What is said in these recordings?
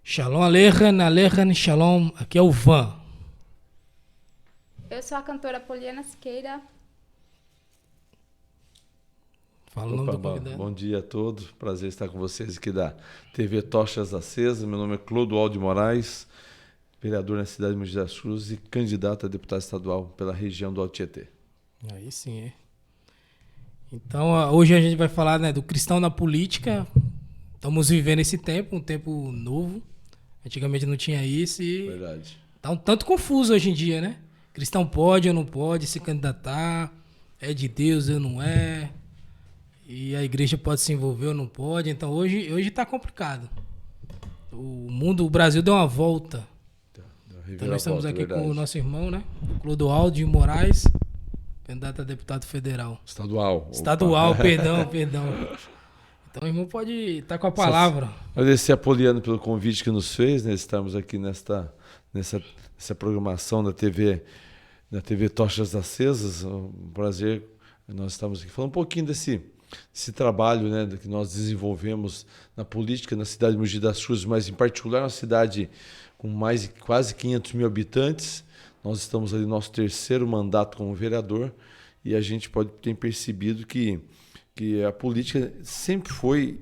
Shalom Aleichem, Aleichem Shalom. Aqui é o Van. Eu sou a cantora Poliana Siqueira. Fala o nome do convidado. Bom dia a todos. Prazer estar com vocês aqui da TV Tochas Acesas. Meu nome é Clodoaldo de Moraes, vereador na cidade de Mogi das Cruzes e candidato a deputado estadual pela região do Alto Tietê. Aí sim, é. Então, hoje a gente vai falar, né, do cristão na política. Estamos vivendo esse tempo, um tempo novo. Antigamente não tinha isso e Verdade. tá um tanto confuso hoje em dia, né? Cristão pode ou não pode se candidatar, é de Deus ou não é, e a igreja pode se envolver ou não pode. Então hoje tá complicado. O Brasil deu uma volta. Então nós estamos aqui com o nosso irmão, né? Clodoaldo de Moraes, candidato a deputado federal. Estadual. Estadual, perdão. Então o irmão pode estar com a palavra. Agradecer a Poliana pelo convite que nos fez, né? Estamos aqui nessa programação da TV Tochas Acesas. Um prazer. Nós estamos aqui falando um pouquinho desse trabalho, né, que nós desenvolvemos na política na cidade de Mogi das Cruzes, mas em particular uma cidade com mais de quase 500 mil habitantes. Nós estamos ali no nosso terceiro mandato como vereador e a gente ter percebido que a política sempre foi,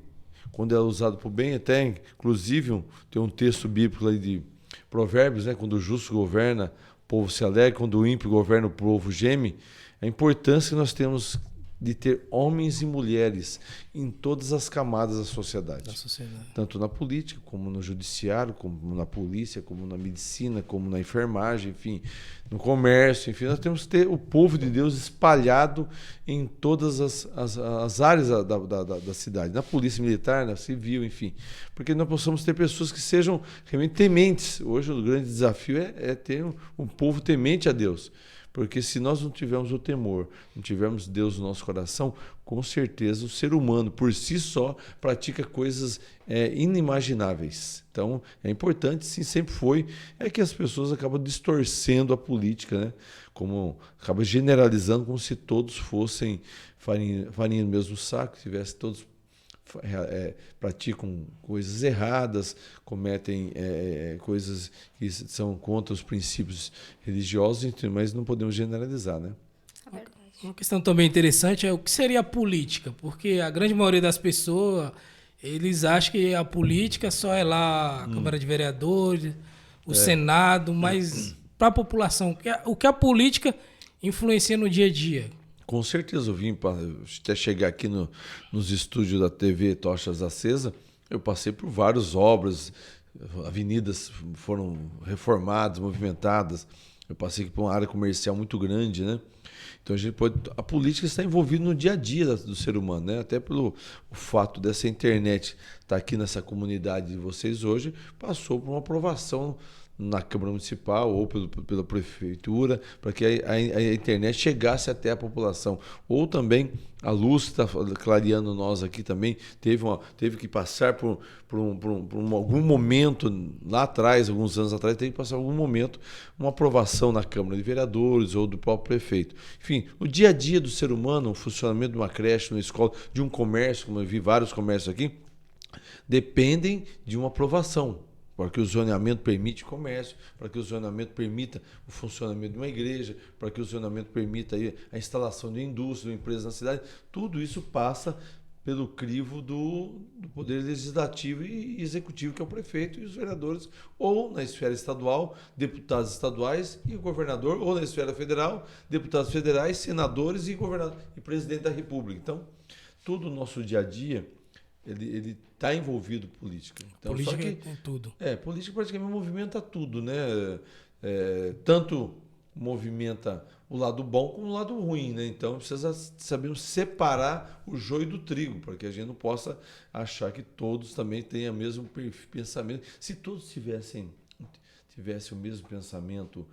quando é usado para o bem, até inclusive tem um texto bíblico ali de Provérbios, né, quando o justo governa, o povo se alegra, quando o ímpio governa, o povo geme. A importância que nós temos de ter homens e mulheres em todas as camadas da sociedade. Tanto na política, como no judiciário, como na polícia, como na medicina, como na enfermagem, enfim, no comércio, enfim, nós temos que ter o povo de Deus espalhado em todas as áreas da cidade, na polícia militar, na civil, enfim, porque nós possamos ter pessoas que sejam realmente tementes. Hoje o grande desafio é ter um povo temente a Deus. Porque se nós não tivermos o temor, não tivermos Deus no nosso coração, com certeza o ser humano, por si só, pratica coisas inimagináveis. Então, é importante, sim, sempre foi, que as pessoas acabam distorcendo a política, né? Acaba generalizando como se todos fossem farinha no mesmo saco, tivessem todos praticam coisas erradas, cometem coisas que são contra os princípios religiosos, mas não podemos generalizar, né? Uma questão também interessante é o que seria a política, porque a grande maioria das pessoas, eles acham que a política só é lá a Câmara de Vereadores, o Senado, mas para a população, o que a política influencia no dia a dia? Com certeza, eu vim até chegar aqui nos estúdios da TV Tochas Acesa, eu passei por várias obras, avenidas foram reformadas, movimentadas, eu passei por uma área comercial muito grande, né? Então a política está envolvida no dia a dia do ser humano, né? Até pelo o fato dessa internet estar aqui nessa comunidade de vocês hoje, passou por uma aprovação na Câmara Municipal ou pela Prefeitura, para que a internet chegasse até a população. Ou também a luz que está clareando nós aqui também, teve que passar por algum momento lá atrás, alguns anos atrás, teve que passar algum momento, uma aprovação na Câmara de Vereadores ou do próprio prefeito. Enfim, o dia a dia do ser humano, o funcionamento de uma creche, de uma escola, de um comércio, como eu vi vários comércios aqui, dependem de uma aprovação. Para que o zoneamento permite comércio, para que o zoneamento permita o funcionamento de uma igreja, para que o zoneamento permita aí a instalação de indústria, de uma empresa na cidade, tudo isso passa pelo crivo do Poder Legislativo e Executivo, que é o prefeito e os vereadores, ou na esfera estadual, deputados estaduais e o governador, ou na esfera federal, deputados federais, senadores e governador e presidente da República. Então, todo o nosso dia a dia, ele está envolvido em política. Então, política é tudo. Política praticamente movimenta tudo, né? Tanto movimenta o lado bom como o lado ruim, né? Então precisa saber separar o joio do trigo, para que a gente não possa achar que todos também tenham o mesmo pensamento. Se todos tivessem o mesmo pensamento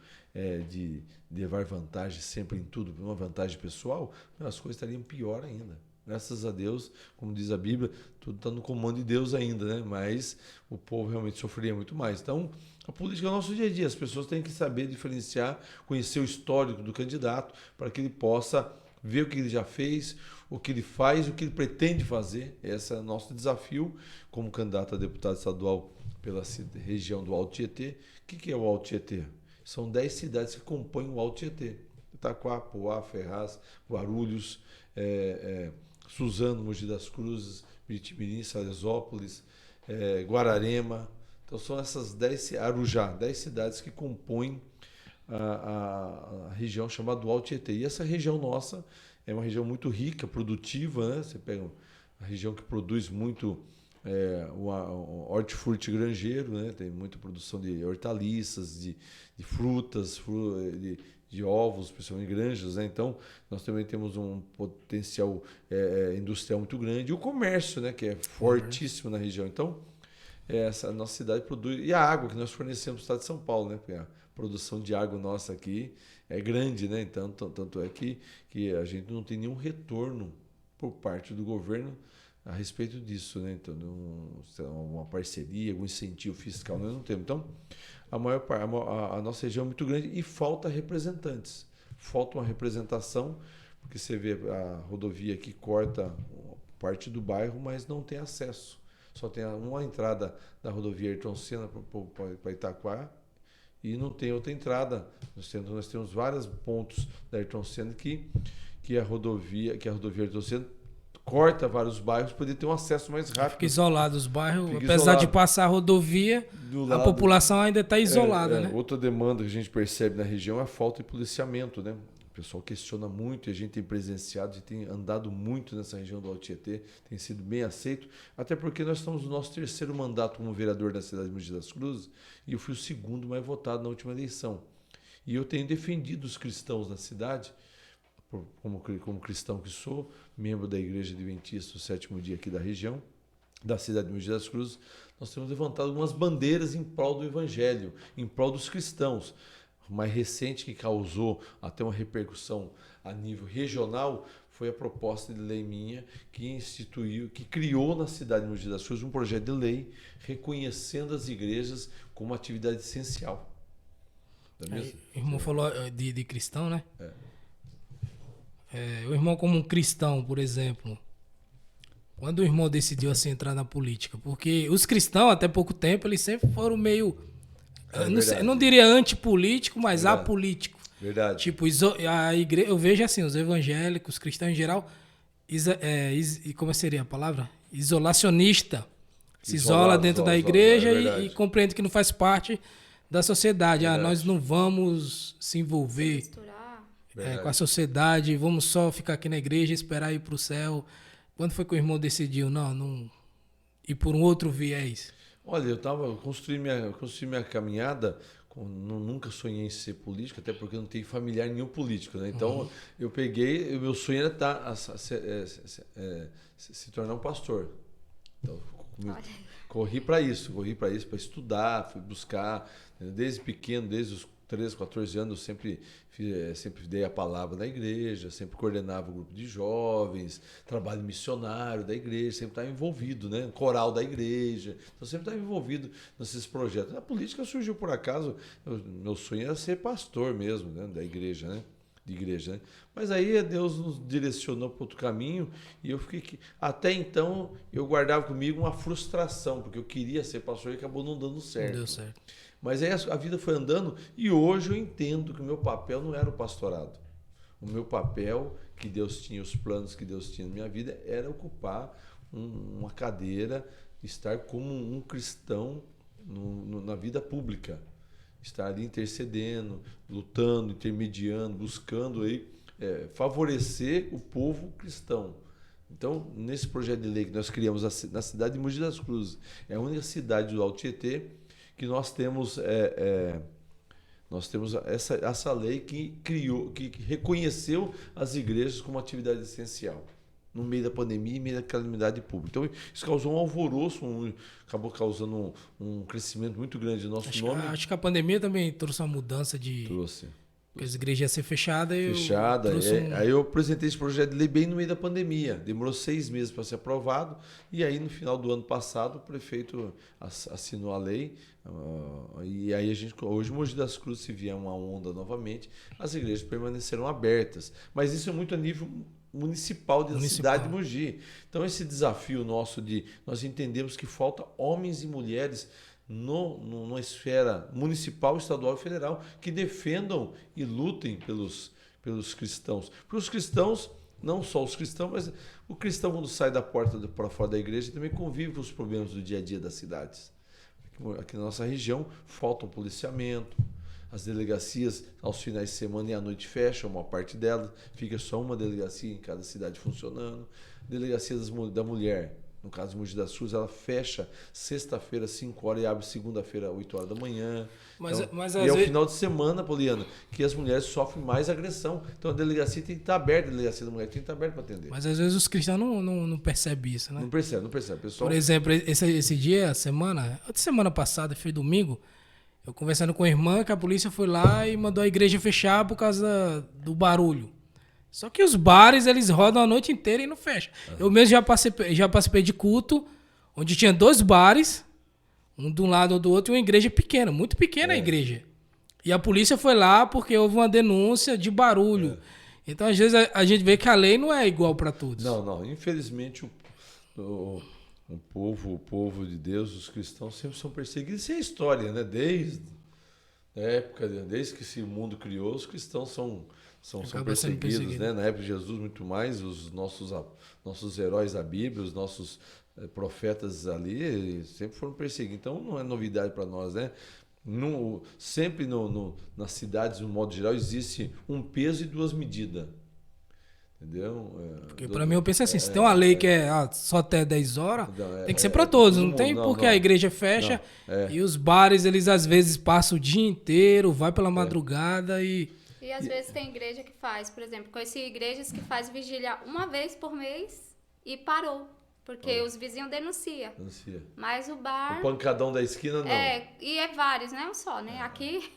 de levar vantagem sempre em tudo, uma vantagem pessoal, as coisas estariam pior ainda. Graças a Deus, como diz a Bíblia, tudo está no comando de Deus ainda, né? Mas o povo realmente sofreria muito mais. Então, a política é o nosso dia a dia. As pessoas têm que saber diferenciar, conhecer o histórico do candidato, para que ele possa ver o que ele já fez, o que ele faz, o que ele pretende fazer. Esse é o nosso desafio como candidato a deputado estadual pela região do Alto Tietê. O que é o Alto Tietê? São 10 cidades que compõem o Alto Tietê. Itaquá, Poá, Ferraz, Guarulhos, Suzano, Mogi das Cruzes, Biritibirim, Salesópolis, Guararema. Então são essas 10, Arujá, 10 cidades que compõem a região chamada do Alto Tietê. E essa região nossa é uma região muito rica, produtiva, né? Você pega a região que produz muito o hortifruti granjeiro, né? Tem muita produção de hortaliças, de frutas, de ovos, principalmente granjas, né? Então, nós também temos um potencial industrial muito grande. E o comércio, né? Que é fortíssimo na região. Então, essa nossa cidade produz... E a água que nós fornecemos para o estado de São Paulo, né? Porque a produção de água nossa aqui é grande, né? Então, tanto é que a gente não tem nenhum retorno por parte do governo a respeito disso, né? Então, uma parceria, algum incentivo fiscal nós não temos. Então, a nossa região é muito grande e falta representantes. Falta uma representação, porque você vê a rodovia que corta parte do bairro, mas não tem acesso. Só tem uma entrada da rodovia Ayrton Senna para Itaquá e não tem outra entrada. Nós temos vários pontos da Ayrton Senna que a rodovia Ayrton Senna corta vários bairros para poder ter um acesso mais rápido. Fica isolado os bairros, apesar de passar a rodovia, a população ainda está isolada, né? Outra demanda que a gente percebe na região é a falta de policiamento, né? O pessoal questiona muito, a gente tem presenciado, a gente tem andado muito nessa região do Alto Tietê, tem sido bem aceito, até porque nós estamos no nosso 3º mandato como vereador da cidade de Mogi das Cruzes e eu fui o 2º mais votado na última eleição. E eu tenho defendido os cristãos na cidade, como cristão que sou, membro da Igreja Adventista do 7º dia aqui da região, da cidade de Mogi das Cruzes, nós temos levantado algumas bandeiras em prol do Evangelho, em prol dos cristãos. O mais recente que causou até uma repercussão a nível regional foi a proposta de lei minha que criou na cidade de Mogi das Cruzes um projeto de lei reconhecendo as igrejas como atividade essencial. O irmão falou de cristão, né? O irmão como um cristão, por exemplo, quando o irmão decidiu assim entrar na política, porque os cristãos até pouco tempo eles sempre foram meio não diria antipolítico, mas apolítico. Verdade. Tipo, a igreja, eu vejo assim, os evangélicos, cristãos em geral, como seria a palavra? Isolacionista. Se isola dentro da igreja e compreende que não faz parte da sociedade. Nós não vamos se envolver com a sociedade, vamos só ficar aqui na igreja e esperar ir para o céu. Quando foi que o irmão decidiu não ir por um outro viés? Olha, eu construí minha caminhada, nunca sonhei em ser político, até porque eu não tenho familiar nenhum político, né? Então, eu peguei, o meu sonho era se tornar um pastor. Então, corri para isso, para estudar, fui buscar, desde pequeno, desde os 13, 14 anos, eu sempre dei a palavra na igreja, sempre coordenava o grupo de jovens, trabalho missionário da igreja, sempre estava envolvido, né? Coral da igreja, então sempre estava envolvido nesses projetos. A política surgiu por acaso, meu sonho era ser pastor mesmo, né? Da igreja, né? De igreja, né? Mas aí Deus nos direcionou para outro caminho e eu fiquei... Até então, eu guardava comigo uma frustração, porque eu queria ser pastor e acabou não dando certo. Não deu certo. Mas aí a vida foi andando e hoje eu entendo que o meu papel não era o pastorado. O meu papel, que Deus tinha, os planos que Deus tinha na minha vida, era ocupar uma cadeira, estar como um cristão na vida pública. Estar ali intercedendo, lutando, intermediando, buscando aí, favorecer o povo cristão. Então, nesse projeto de lei que nós criamos na cidade de Mogi das Cruzes, é a única cidade do Alto Tietê que nós temos essa lei que reconheceu as igrejas como atividade essencial no meio da pandemia e no meio da calamidade pública. Então, isso causou um alvoroço, acabou causando um crescimento muito grande do nosso nome. Acho que a pandemia também trouxe uma mudança de... Trouxe. Porque as igrejas iam ser fechadas. Aí eu apresentei esse projeto de lei bem no meio da pandemia. Demorou 6 meses para ser aprovado. E aí, no final do ano passado, o prefeito assinou a lei. E aí, hoje, Mogi das Cruzes, se vier uma onda novamente, as igrejas permaneceram abertas. Mas isso é muito a nível municipal da cidade de Mogi. Então, esse desafio nosso nós entendemos que falta homens e mulheres numa esfera municipal, estadual e federal que defendam e lutem pelos cristãos. Porque os cristãos, não só os cristãos, mas o cristão, quando sai da porta para fora da igreja, também convive com os problemas do dia a dia das cidades. Aqui na nossa região falta um policiamento, as delegacias aos finais de semana e à noite fecham uma parte delas, fica só uma delegacia em cada cidade funcionando. Delegacia da mulher, no caso de Mogi das Cruzes, ela fecha sexta-feira às 5 horas e abre segunda-feira às 8 horas da manhã. Mas e é o final de semana, Poliana, que as mulheres sofrem mais agressão. Então a delegacia tem que estar aberta, a delegacia da mulher tem que estar aberta para atender. Mas às vezes os cristãos não percebem isso, né? Não percebe. Pessoal... Por exemplo, esse dia, semana passada, foi domingo, eu conversando com a irmã, que a polícia foi lá e mandou a igreja fechar por causa do barulho. Só que os bares, eles rodam a noite inteira e não fecham. Eu mesmo já participei de culto, onde tinha 2 bares, um de um lado ou do outro, e uma igreja pequena, muito pequena a igreja. E a polícia foi lá porque houve uma denúncia de barulho. Então, às vezes, a gente vê que a lei não é igual para todos. Não. Infelizmente, o povo de Deus, os cristãos, sempre são perseguidos. Isso é história, né? Desde a época, desde que esse mundo criou, os cristãos são perseguidos, né? Na época de Jesus, muito mais, os nossos heróis da Bíblia, os nossos profetas ali, sempre foram perseguidos. Então, não é novidade para nós, né? Sempre nas cidades, no modo geral, existe um peso e 2 medidas. Entendeu? Porque para mim eu penso assim, se tem uma lei que é só até 10 horas, tem que ser para todos. Não tem porque a igreja fecha e os bares, eles às vezes passam o dia inteiro, vai pela madrugada e às vezes tem igreja que faz, por exemplo, conheci igrejas que faz vigília uma vez por mês e parou. Porque os vizinhos denunciam. Mas o bar... O pancadão da esquina, não. E é vários, não é um só, né? Aqui...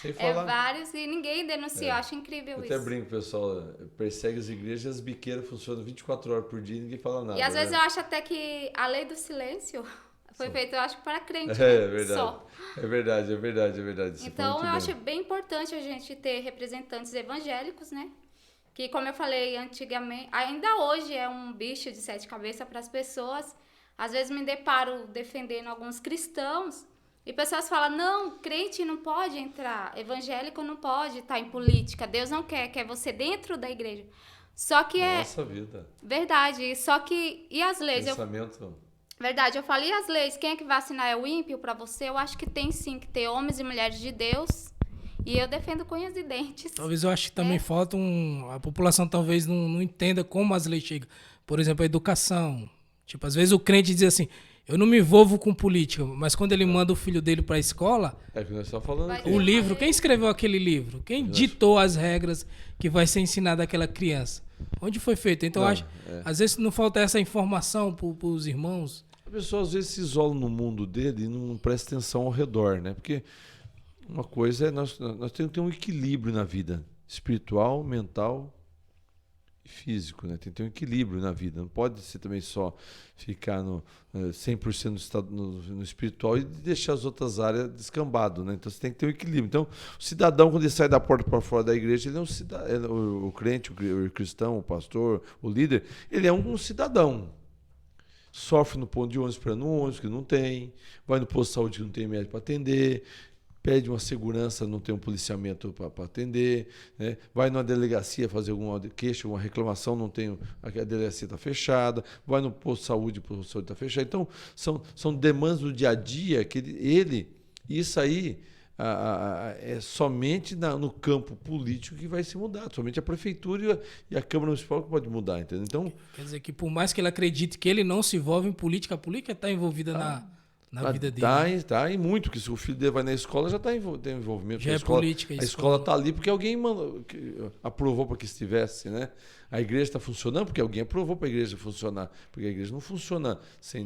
Sem falar. Vários e ninguém denuncia. Eu acho incrível isso. Eu até brinco, pessoal. Persegue as igrejas e as biqueiras funcionam 24 horas por dia e ninguém fala nada. E às vezes eu acho até que a lei do silêncio foi feita, eu acho, para crente. É verdade. Só. É verdade. Então eu acho bem importante a gente ter representantes evangélicos, né? Que, como eu falei antigamente, ainda hoje é um bicho de 7 cabeças para as pessoas. Às vezes me deparo defendendo alguns cristãos. E pessoas falam, não, crente não pode entrar, evangélico não pode estar em política, Deus não quer você dentro da igreja. Só que Nossa vida. Verdade, só que, e as leis? Pensamento. Verdade, eu falei, e as leis? Quem é que vai assinar? É o ímpio para você? Eu acho que tem sim que ter homens e mulheres de Deus, e eu defendo com unhas e dentes. Talvez eu acho que também falta a população talvez não entenda como as leis chegam. Por exemplo, a educação. Tipo, às vezes o crente diz assim, eu não me envolvo com política, mas quando ele manda o filho dele para a escola, é que nós estamos falando aqui. O livro, quem escreveu aquele livro? Quem ditou as regras que vai ser ensinado àquela criança? Onde foi feito? Então, às vezes não falta essa informação para os irmãos. A pessoa às vezes se isola no mundo dele e não presta atenção ao redor, né? Porque uma coisa é nós temos que ter um equilíbrio na vida, espiritual, mental e físico, né? Tem que ter um equilíbrio na vida. Não pode ser também só ficar 100% no espiritual e deixar as outras áreas descambado, né? Então você tem que ter um equilíbrio. Então, o cidadão, quando ele sai da porta para fora da igreja, ele é um cidadão, o crente, o cristão, o pastor, o líder, ele é um cidadão. Sofre no ponto de ônibus para no ônibus, que não tem, vai no posto de saúde que não tem médico para atender, pede uma segurança, não tem um policiamento para atender, né? Vai numa delegacia fazer alguma queixa, alguma reclamação, não tem, a delegacia está fechada, vai no posto de saúde, o posto de saúde está fechado. Então, são demandas do dia a dia que isso aí é somente no campo político que vai se mudar, somente a prefeitura e a Câmara Municipal que pode mudar, entendeu? Então, quer dizer que por mais que ele acredite que ele não se envolve em política, a política está envolvida na vida dele. Tá, e muito, porque se o filho dele vai na escola, já tem envolvimento. Já é política. A escola está ali porque alguém aprovou para que estivesse, né? A igreja está funcionando porque alguém aprovou para a igreja funcionar, porque a igreja não funciona sem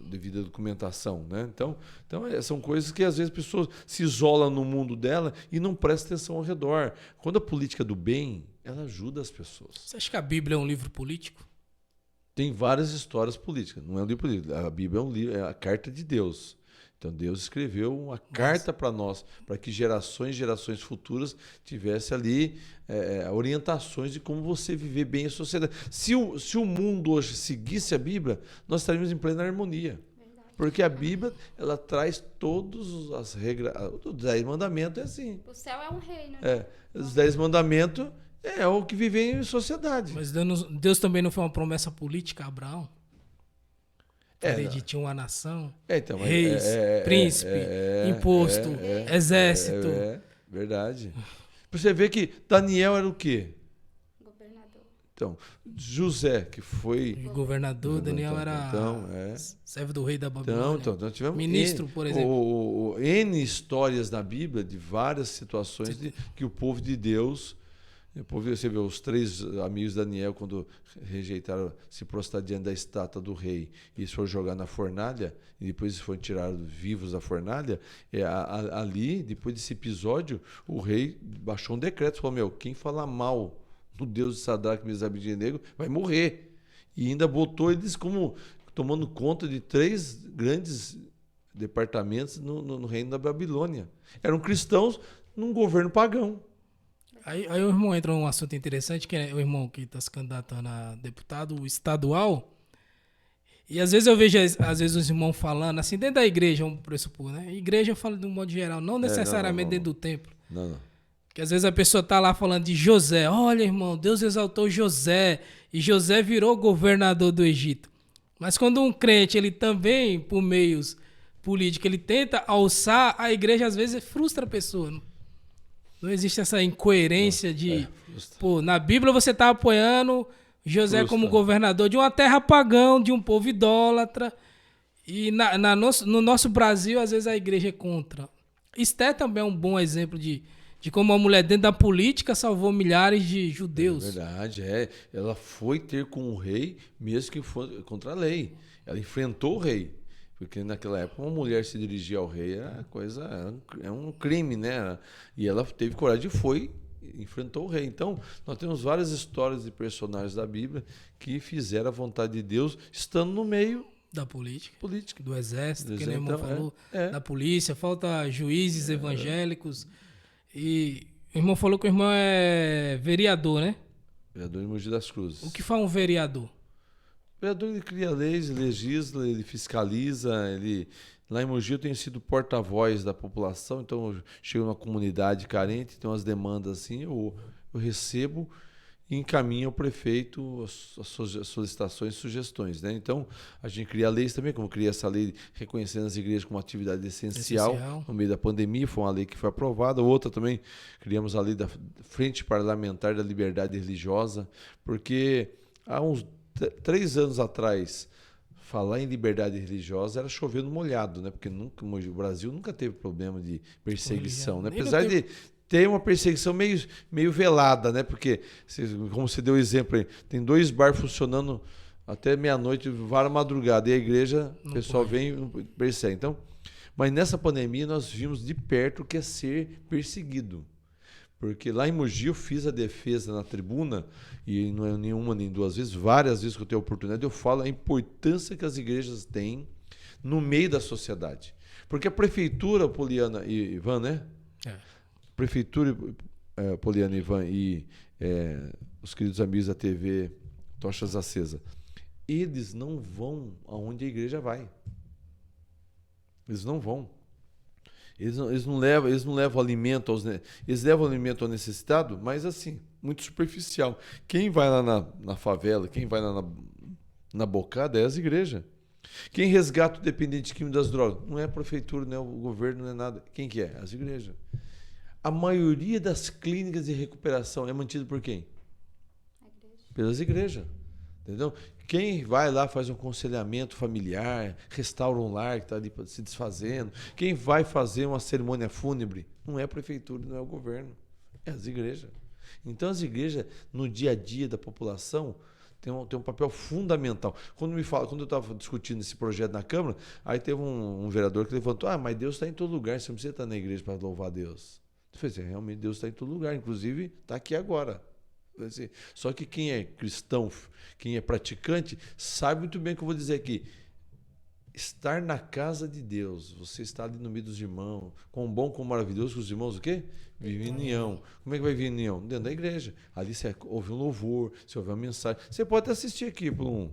devida documentação, né? Então são coisas que às vezes as pessoas se isolam no mundo dela e não prestam atenção ao redor. Quando a política do bem, ela ajuda as pessoas. Você acha que a Bíblia é um livro político? Tem várias histórias políticas, não é um livro político. A Bíblia é a carta de Deus. Então Deus escreveu uma carta para nós, para que gerações futuras tivessem ali orientações de como você viver bem em sociedade. Se o mundo hoje seguisse a Bíblia, nós estaríamos em plena harmonia. Verdade. Porque a Bíblia, ela traz todas as regras, os 10 mandamentos é assim. O céu é um reino, né? Os 10 mandamentos é o que vive em sociedade. Mas Deus também não foi uma promessa política a Abraão? Heredite uma nação, Então, reis, príncipe, imposto, exército. Verdade. Você vê que Daniel era o quê? Governador. Então, José, que foi... Governador, Daniel era servo do rei da Babilônia. Então, nós tivemos ministro, por exemplo. N histórias na Bíblia de várias situações que o povo de Deus... Você vê os 3 amigos de Daniel, quando rejeitaram se prostrar diante da estátua do rei, e eles foram jogar na fornalha, e depois foram tirados vivos da fornalha, ali, depois desse episódio, o rei baixou um decreto, falou, quem falar mal do Deus de Sadraque, Mesaque e Abednego vai morrer. E ainda botou eles como tomando conta de 3 grandes departamentos no reino da Babilônia. Eram cristãos num governo pagão. Aí o irmão entra num assunto interessante, que é o irmão que está se candidatando a deputado estadual. E às vezes eu vejo os irmãos falando, assim, dentro da igreja, vamos pressupor, né? Igreja eu falo de um modo geral, não necessariamente dentro do templo. Não. Porque às vezes a pessoa está lá falando de José. Olha, irmão, Deus exaltou José. E José virou governador do Egito. Mas quando um crente, ele também, por meios políticos, ele tenta alçar, a igreja às vezes frustra a pessoa, Não existe essa incoerência de... na Bíblia você está apoiando José como governador de uma terra pagã, de um povo idólatra. E no nosso Brasil, às vezes, a igreja é contra. Esté também é um bom exemplo de como uma mulher dentro da política salvou milhares de judeus. É verdade, Ela foi ter com o rei, mesmo que foi contra a lei. Ela enfrentou o rei. Porque naquela época uma mulher se dirigir ao rei é um crime, né? E ela teve coragem e enfrentou o rei. Então, nós temos várias histórias de personagens da Bíblia que fizeram a vontade de Deus estando no meio da política. Do exército, que o irmão então, falou, da polícia, falta juízes evangélicos. E o irmão falou que o irmão é vereador, né? Vereador em Mogi das Cruzes. O que faz um vereador? O vereador, ele cria leis, ele legisla, ele fiscaliza, lá em Mogi eu tenho sido porta-voz da população, então eu chego numa comunidade carente, tem umas demandas assim, eu recebo e encaminho ao prefeito as solicitações e sugestões, né? Então, a gente cria leis também, como cria essa lei reconhecendo as igrejas como atividade essencial. No meio da pandemia, foi uma lei que foi aprovada. Outra também, criamos a lei da Frente Parlamentar da Liberdade Religiosa, porque há uns 3 anos atrás, falar em liberdade religiosa era chover no molhado, né? Porque o Brasil nunca teve problema de perseguição, né? Apesar de ter uma perseguição meio velada, né? Porque, como você deu exemplo aí, tem 2 bar funcionando até meia-noite, várias madrugada, e a igreja, o pessoal vem e persegue. Então, mas nessa pandemia nós vimos de perto o que é ser perseguido. Porque lá em Mogi eu fiz a defesa na tribuna, e não é nenhuma nem 2 vezes, várias vezes que eu tenho a oportunidade, eu falo a importância que as igrejas têm no meio da sociedade. Porque a prefeitura, Poliana e Ivan, né? Prefeitura, Poliana e Ivan e os queridos amigos da TV Tochas Acesas, eles não vão aonde a igreja vai. Eles não vão. Eles não levam alimento eles levam alimento ao necessitado, mas assim, muito superficial. Quem vai lá na favela, quem vai lá na bocada é as igrejas. Quem resgata o dependente químico das drogas? Não é a prefeitura, não é o governo, não é nada. Quem que é? As igrejas. A maioria das clínicas de recuperação é mantida por quem? Pelas igrejas. Entendeu? Quem vai lá faz um aconselhamento familiar, restaura um lar que está ali se desfazendo. Quem vai fazer uma cerimônia fúnebre não é a prefeitura, não é o governo, é as igrejas. Então as igrejas, no dia a dia da população, tem um papel fundamental. Quando eu estava discutindo esse projeto na Câmara, aí teve um vereador que levantou, mas Deus está em todo lugar, você não precisa estar na igreja para louvar a Deus. Eu falei assim, realmente Deus está em todo lugar, inclusive está aqui agora. Só que quem é cristão, quem é praticante, sabe muito bem o que eu vou dizer aqui. estar na casa de Deus, você está ali no meio dos irmãos, quão bom, quão maravilhoso que os irmãos o quê? Vivem em união. Como é que vai vir em união? Dentro da igreja. Ali você ouve um louvor, você ouve uma mensagem. Você pode até assistir aqui por um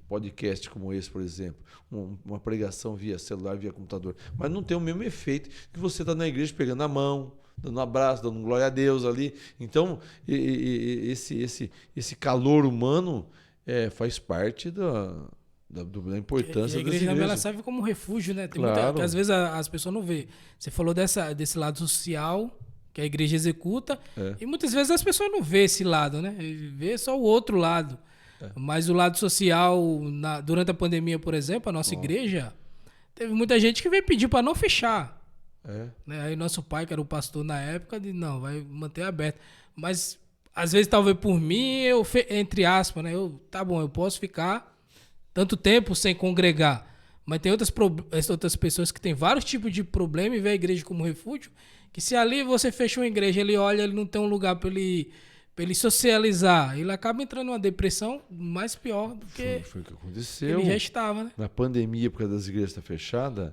podcast como esse, por exemplo, uma pregação via celular, via computador, mas não tem o mesmo efeito que você está na igreja pegando a mão, dando um abraço, dando glória a Deus ali. Então, esse calor humano faz parte da importância a igreja das ela serve como refúgio, né? Tem claro. que às vezes as pessoas não vê. Você falou desse lado social que a igreja executa e muitas vezes as pessoas não vê esse lado, né? Vê só o outro lado. Mas o lado social, durante a pandemia, por exemplo, a nossa igreja, teve muita gente que veio pedir para não fechar. Né? Aí nosso pai, que era o pastor na época, disse, não, vai manter aberto. Mas às vezes, talvez por mim, entre aspas, né? Tá bom, eu posso ficar tanto tempo sem congregar. Mas tem outras pessoas que têm vários tipos de problema e vê a igreja como refúgio, que se ali você fecha uma igreja, ele olha, ele não tem um lugar para ele socializar, ele acaba entrando numa depressão mais pior do que foi o que aconteceu. Ele já estava, né? Na pandemia, por causa das igrejas estar fechadas,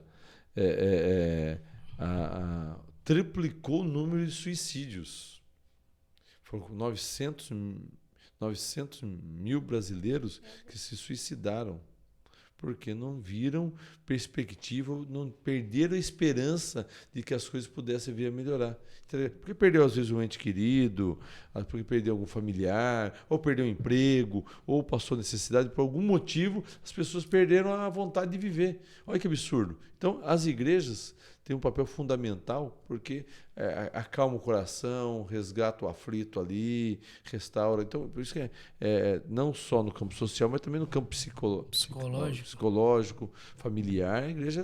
triplicou o número de suicídios. Foram 900 mil brasileiros que se suicidaram. Porque não viram perspectiva, não perderam a esperança de que as coisas pudessem vir a melhorar. Porque perdeu, às vezes, um ente querido, porque perdeu algum familiar, ou perdeu um emprego, ou passou necessidade. Por algum motivo, as pessoas perderam a vontade de viver. Olha que absurdo. Então, as igrejas têm um papel fundamental, porque acalma o coração, resgata o aflito ali, restaura. Então, por isso que não só no campo social, mas também no campo psicológico, familiar, a igreja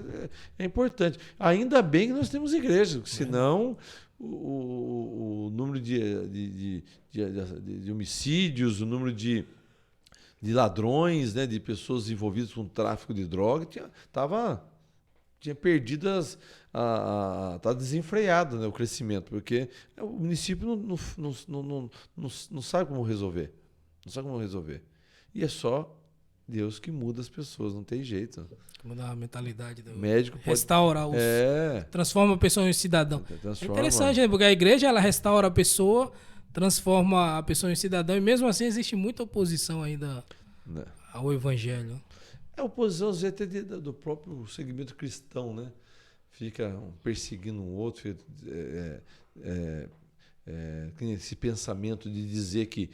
é importante. Ainda bem que nós temos igreja, senão o número de homicídios, o número de ladrões, né, de pessoas envolvidas com tráfico de droga, tinha perdido tá desenfreado, né, o crescimento, porque o município não sabe como resolver. Não sabe como resolver. E é só Deus que muda as pessoas, não tem jeito. Mudar a mentalidade do médico pode restaurar transforma a pessoa em cidadão. É interessante, né? Porque a igreja ela restaura a pessoa, transforma a pessoa em cidadão, e mesmo assim existe muita oposição ainda ao evangelho. É oposição às vezes até do próprio segmento cristão, né? Fica um perseguindo um outro, esse pensamento de dizer que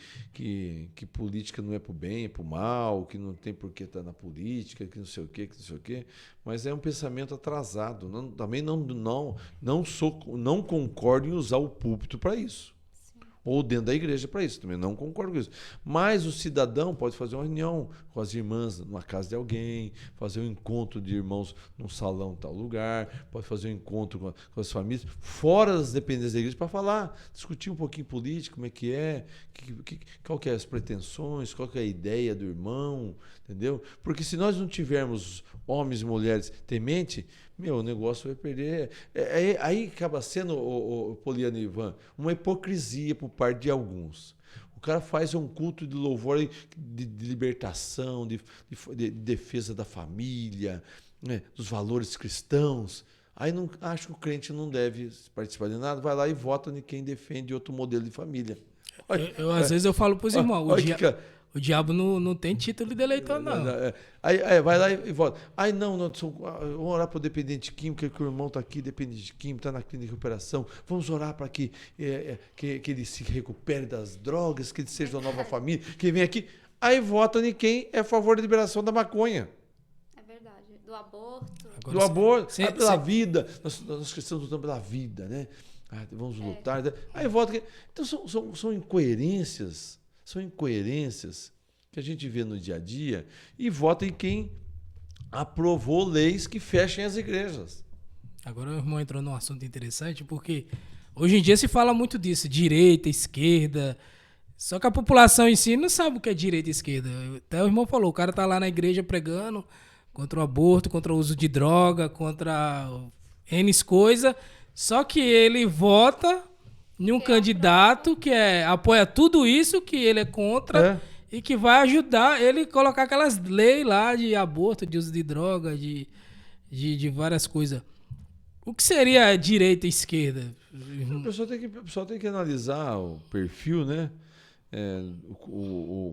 política não é para o bem, é para o mal, que não tem por que estar na política, que não sei o quê, mas é um pensamento atrasado. Também não concordo em usar o púlpito para isso. Ou dentro da igreja para isso, também não concordo com isso. Mas o cidadão pode fazer uma reunião com as irmãs numa casa de alguém, fazer um encontro de irmãos num salão em tal lugar, pode fazer um encontro com as famílias, fora das dependências da igreja, para falar, discutir um pouquinho política, como é que é, qual que é as pretensões, qual que é a ideia do irmão, entendeu? Porque se nós não tivermos homens e mulheres temente, o negócio vai perder. Aí acaba sendo, Poliana e Ivan, uma hipocrisia por parte de alguns. O cara faz um culto de louvor, de libertação, de defesa da família, né, dos valores cristãos. Aí acho que o crente não deve participar de nada, vai lá e vota em quem defende outro modelo de família. Às vezes eu falo para os irmãos, o diabo não tem título de eleitor, não. Aí vai lá e vota. Aí vamos orar para o dependente químico, que o irmão está aqui, dependente de químico, está na clínica de recuperação. Vamos orar para que ele se recupere das drogas, que ele seja uma nova família, que ele venha aqui. Aí vota em quem é a favor da liberação da maconha. É verdade. Do aborto. Do aborto, pela vida. Nós cristãos lutamos pela vida, né? Vamos lutar. Aí vota. Então são incoerências. São incoerências que a gente vê no dia a dia e vota em quem aprovou leis que fechem as igrejas. Agora o irmão entrou num assunto interessante, porque hoje em dia se fala muito disso, direita, esquerda, só que a população em si não sabe o que é direita e esquerda. Até o irmão falou, o cara tá lá na igreja pregando contra o aborto, contra o uso de droga, contra N coisas, só que ele vota em um candidato que apoia tudo isso que ele é contra e que vai ajudar ele a colocar aquelas leis lá de aborto, de uso de droga, de várias coisas. O que seria direita e esquerda? O pessoal tem que analisar o perfil, né?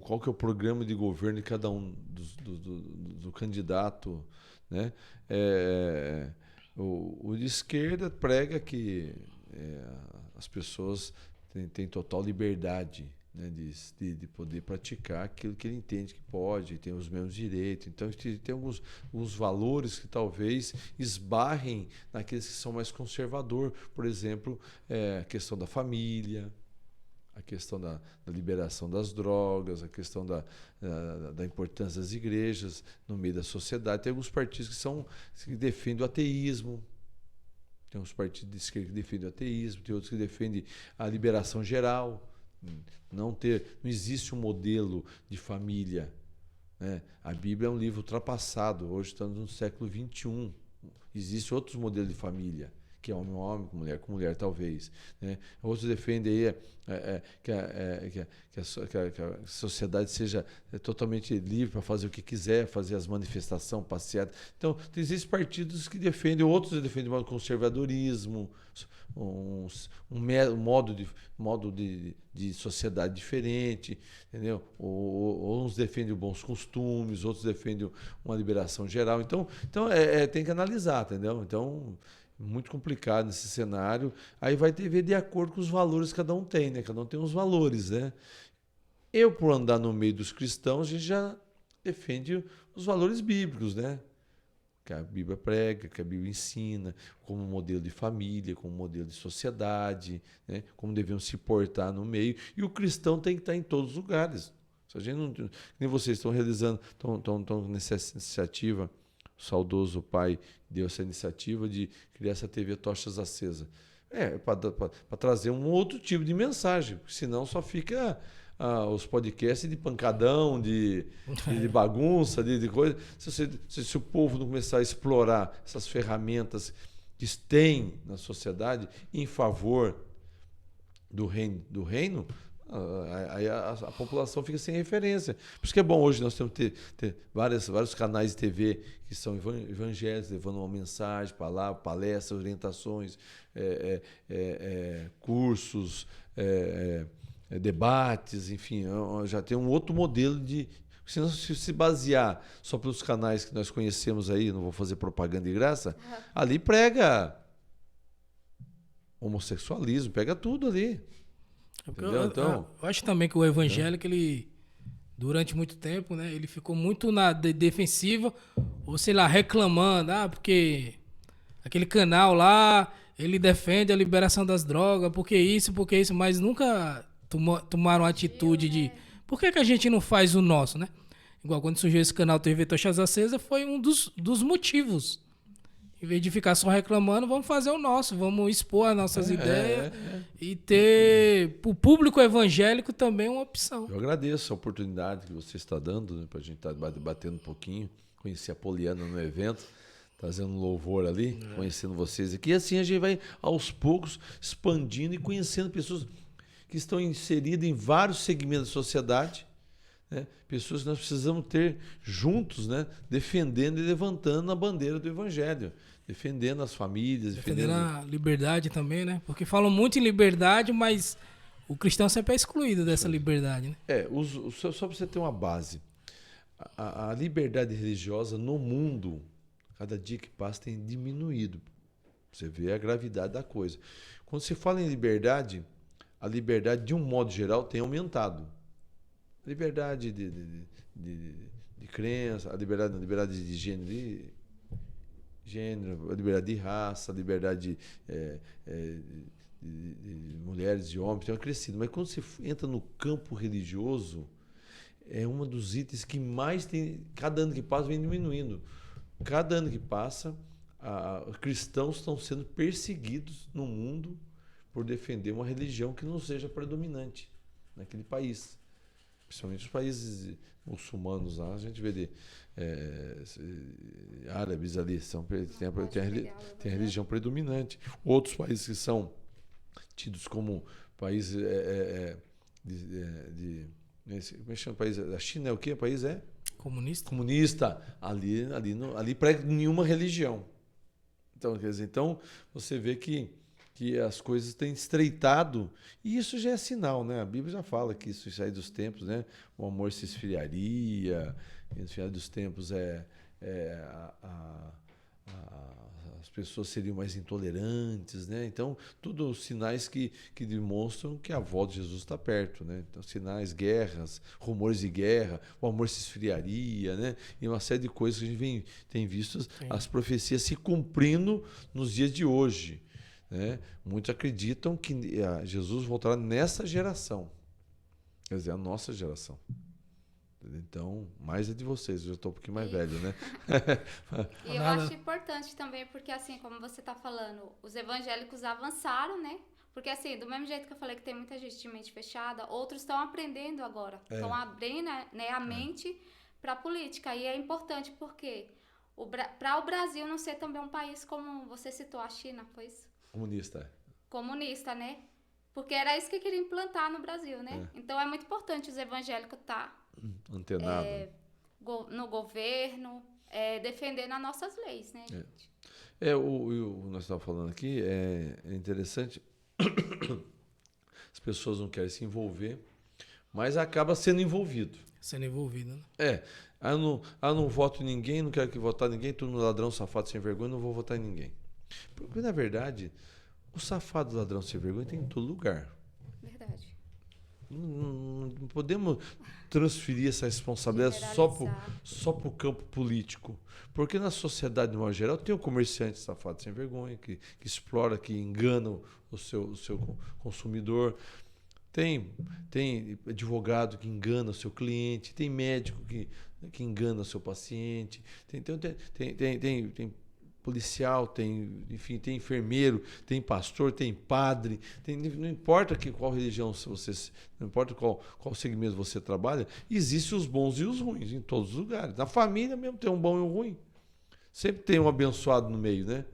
Qual que é o programa de governo de cada um do candidato, né? O de esquerda prega que as pessoas têm total liberdade, né, de poder praticar aquilo que ele entende que pode, tem os mesmos direitos. Então, tem alguns valores que talvez esbarrem naqueles que são mais conservadores. Por exemplo, a questão da família, a questão da liberação das drogas, a questão da importância das igrejas no meio da sociedade. Tem alguns partidos que defendem o ateísmo. Tem uns partidos de esquerda que defendem o ateísmo, tem outros que defendem a liberação geral. Não existe um modelo de família, né? A Bíblia é um livro ultrapassado. Hoje estamos no século XXI. Existem outros modelos de família, que é homem, com mulher, talvez, né? Outros defendem aí que a sociedade seja totalmente livre para fazer o que quiser, fazer as manifestações, passeadas. Então, existem partidos que defendem, outros defendem o conservadorismo, um modo de sociedade diferente, entendeu? Uns defendem bons costumes, outros defendem uma liberação geral. Então tem que analisar, entendeu? Então, muito complicado nesse cenário. Aí vai ter que ver de acordo com os valores que cada um tem, né? Cada um tem uns valores, né? Eu, por andar no meio dos cristãos, a gente já defende os valores bíblicos, né? Que a Bíblia prega, que a Bíblia ensina, como modelo de família, como modelo de sociedade, né? Como devemos se portar no meio. E o cristão tem que estar em todos os lugares. Se a gente não, nem vocês estão realizando, estão nessa iniciativa, o saudoso pai deu essa iniciativa de criar essa TV Tochas Acesas. Para trazer um outro tipo de mensagem, porque senão só fica os podcasts de pancadão, de bagunça, de coisa. Se o povo não começar a explorar essas ferramentas que tem na sociedade em favor do reino, aí a população fica sem referência. Por isso que é bom hoje nós temos que ter vários canais de TV que são evangélicos, levando uma mensagem para lá, palestras, orientações, cursos, debates, enfim, já tem um outro modelo de... Senão, se basear só pelos canais que nós conhecemos aí, não vou fazer propaganda de graça, ali prega homossexualismo, pega tudo ali. Eu acho também que o evangélico, ele, durante muito tempo, né, ele ficou muito na defensiva, ou sei lá, reclamando, porque aquele canal lá, ele defende a liberação das drogas, porque isso, mas nunca tomaram a atitude de por que a gente não faz o nosso, né? Igual quando surgiu esse canal TV Tochas Acesas, foi um dos motivos. Em vez de ficar só reclamando, vamos fazer o nosso, vamos expor as nossas ideias e ter o público evangélico também uma opção. Eu agradeço a oportunidade que você está dando, né, para a gente estar debatendo um pouquinho, conhecer a Poliana no evento, trazendo louvor ali, conhecendo vocês aqui. E assim a gente vai, aos poucos, expandindo e conhecendo pessoas que estão inseridas em vários segmentos da sociedade, né? Pessoas que nós precisamos ter juntos, né? Defendendo e levantando a bandeira do Evangelho, defendendo as famílias, defendendo a liberdade também, né? Porque falam muito em liberdade, mas o cristão sempre é excluído dessa liberdade, né? Só para você ter uma base, a liberdade religiosa no mundo, cada dia que passa, tem diminuído. Você vê a gravidade da coisa. Quando se fala em liberdade, a liberdade, de um modo geral, tem aumentado. A liberdade de crença, a liberdade de gênero, a liberdade de raça, a liberdade de mulheres e homens, tem crescido. Mas quando você entra no campo religioso, é um dos itens que mais tem, cada ano que passa, vem diminuindo. Cada ano que passa, cristãos estão sendo perseguidos no mundo por defender uma religião que não seja predominante naquele país. Principalmente os países muçulmanos lá, a gente vê árabes ali, tem a religião predominante. Outros países que são tidos como países Como é que chama o país? A China é o quê? O país é? Comunista? Comunista. Ali prega nenhuma religião. Então, quer dizer, você vê que as coisas têm estreitado, e isso já é sinal, né? A Bíblia já fala que isso sai dos tempos, né? O amor se esfriaria, e no final dos tempos as pessoas seriam mais intolerantes, né? Então, todos sinais que demonstram que a volta de Jesus está perto, né? Então, sinais, guerras, rumores de guerra, o amor se esfriaria, né? E uma série de coisas que a gente tem visto as profecias se cumprindo nos dias de hoje, né? Muitos acreditam que Jesus voltará nessa geração, quer dizer, a nossa geração. Então, mais é de vocês, eu já estou um pouquinho mais velho, né? E eu acho importante também, porque assim, como você está falando, os evangélicos avançaram, né? Porque assim, do mesmo jeito que eu falei que tem muita gente de mente fechada, outros estão aprendendo agora, estão abrindo, né, a mente para a política. E é importante porque para o Brasil não ser também um país como você citou, a China, foi isso? Comunista, né? Porque era isso que queria implantar no Brasil, né? Então é muito importante os evangélicos estar antenado no governo, defendendo as nossas leis, né, gente? Nós estávamos falando aqui, é interessante, as pessoas não querem se envolver, mas acaba sendo envolvido. Sendo envolvido, né? Eu não voto em ninguém, não quero que votar em ninguém, todo mundo ladrão, safado, sem vergonha, não vou votar em ninguém. Porque, na verdade, o safado, ladrão, sem vergonha tem em todo lugar. Verdade. Não podemos transferir essa responsabilidade só para o campo político. Porque na sociedade, de modo geral, tem o comerciante safado sem vergonha, que explora, que engana o seu consumidor. Tem advogado que engana o seu cliente, tem médico que engana o seu paciente, tem policial, tem enfermeiro, tem pastor, tem padre, não importa qual religião você, não importa qual segmento você trabalha, existem os bons e os ruins em todos os lugares. Na família mesmo tem um bom e um ruim. Sempre tem um abençoado no meio, né?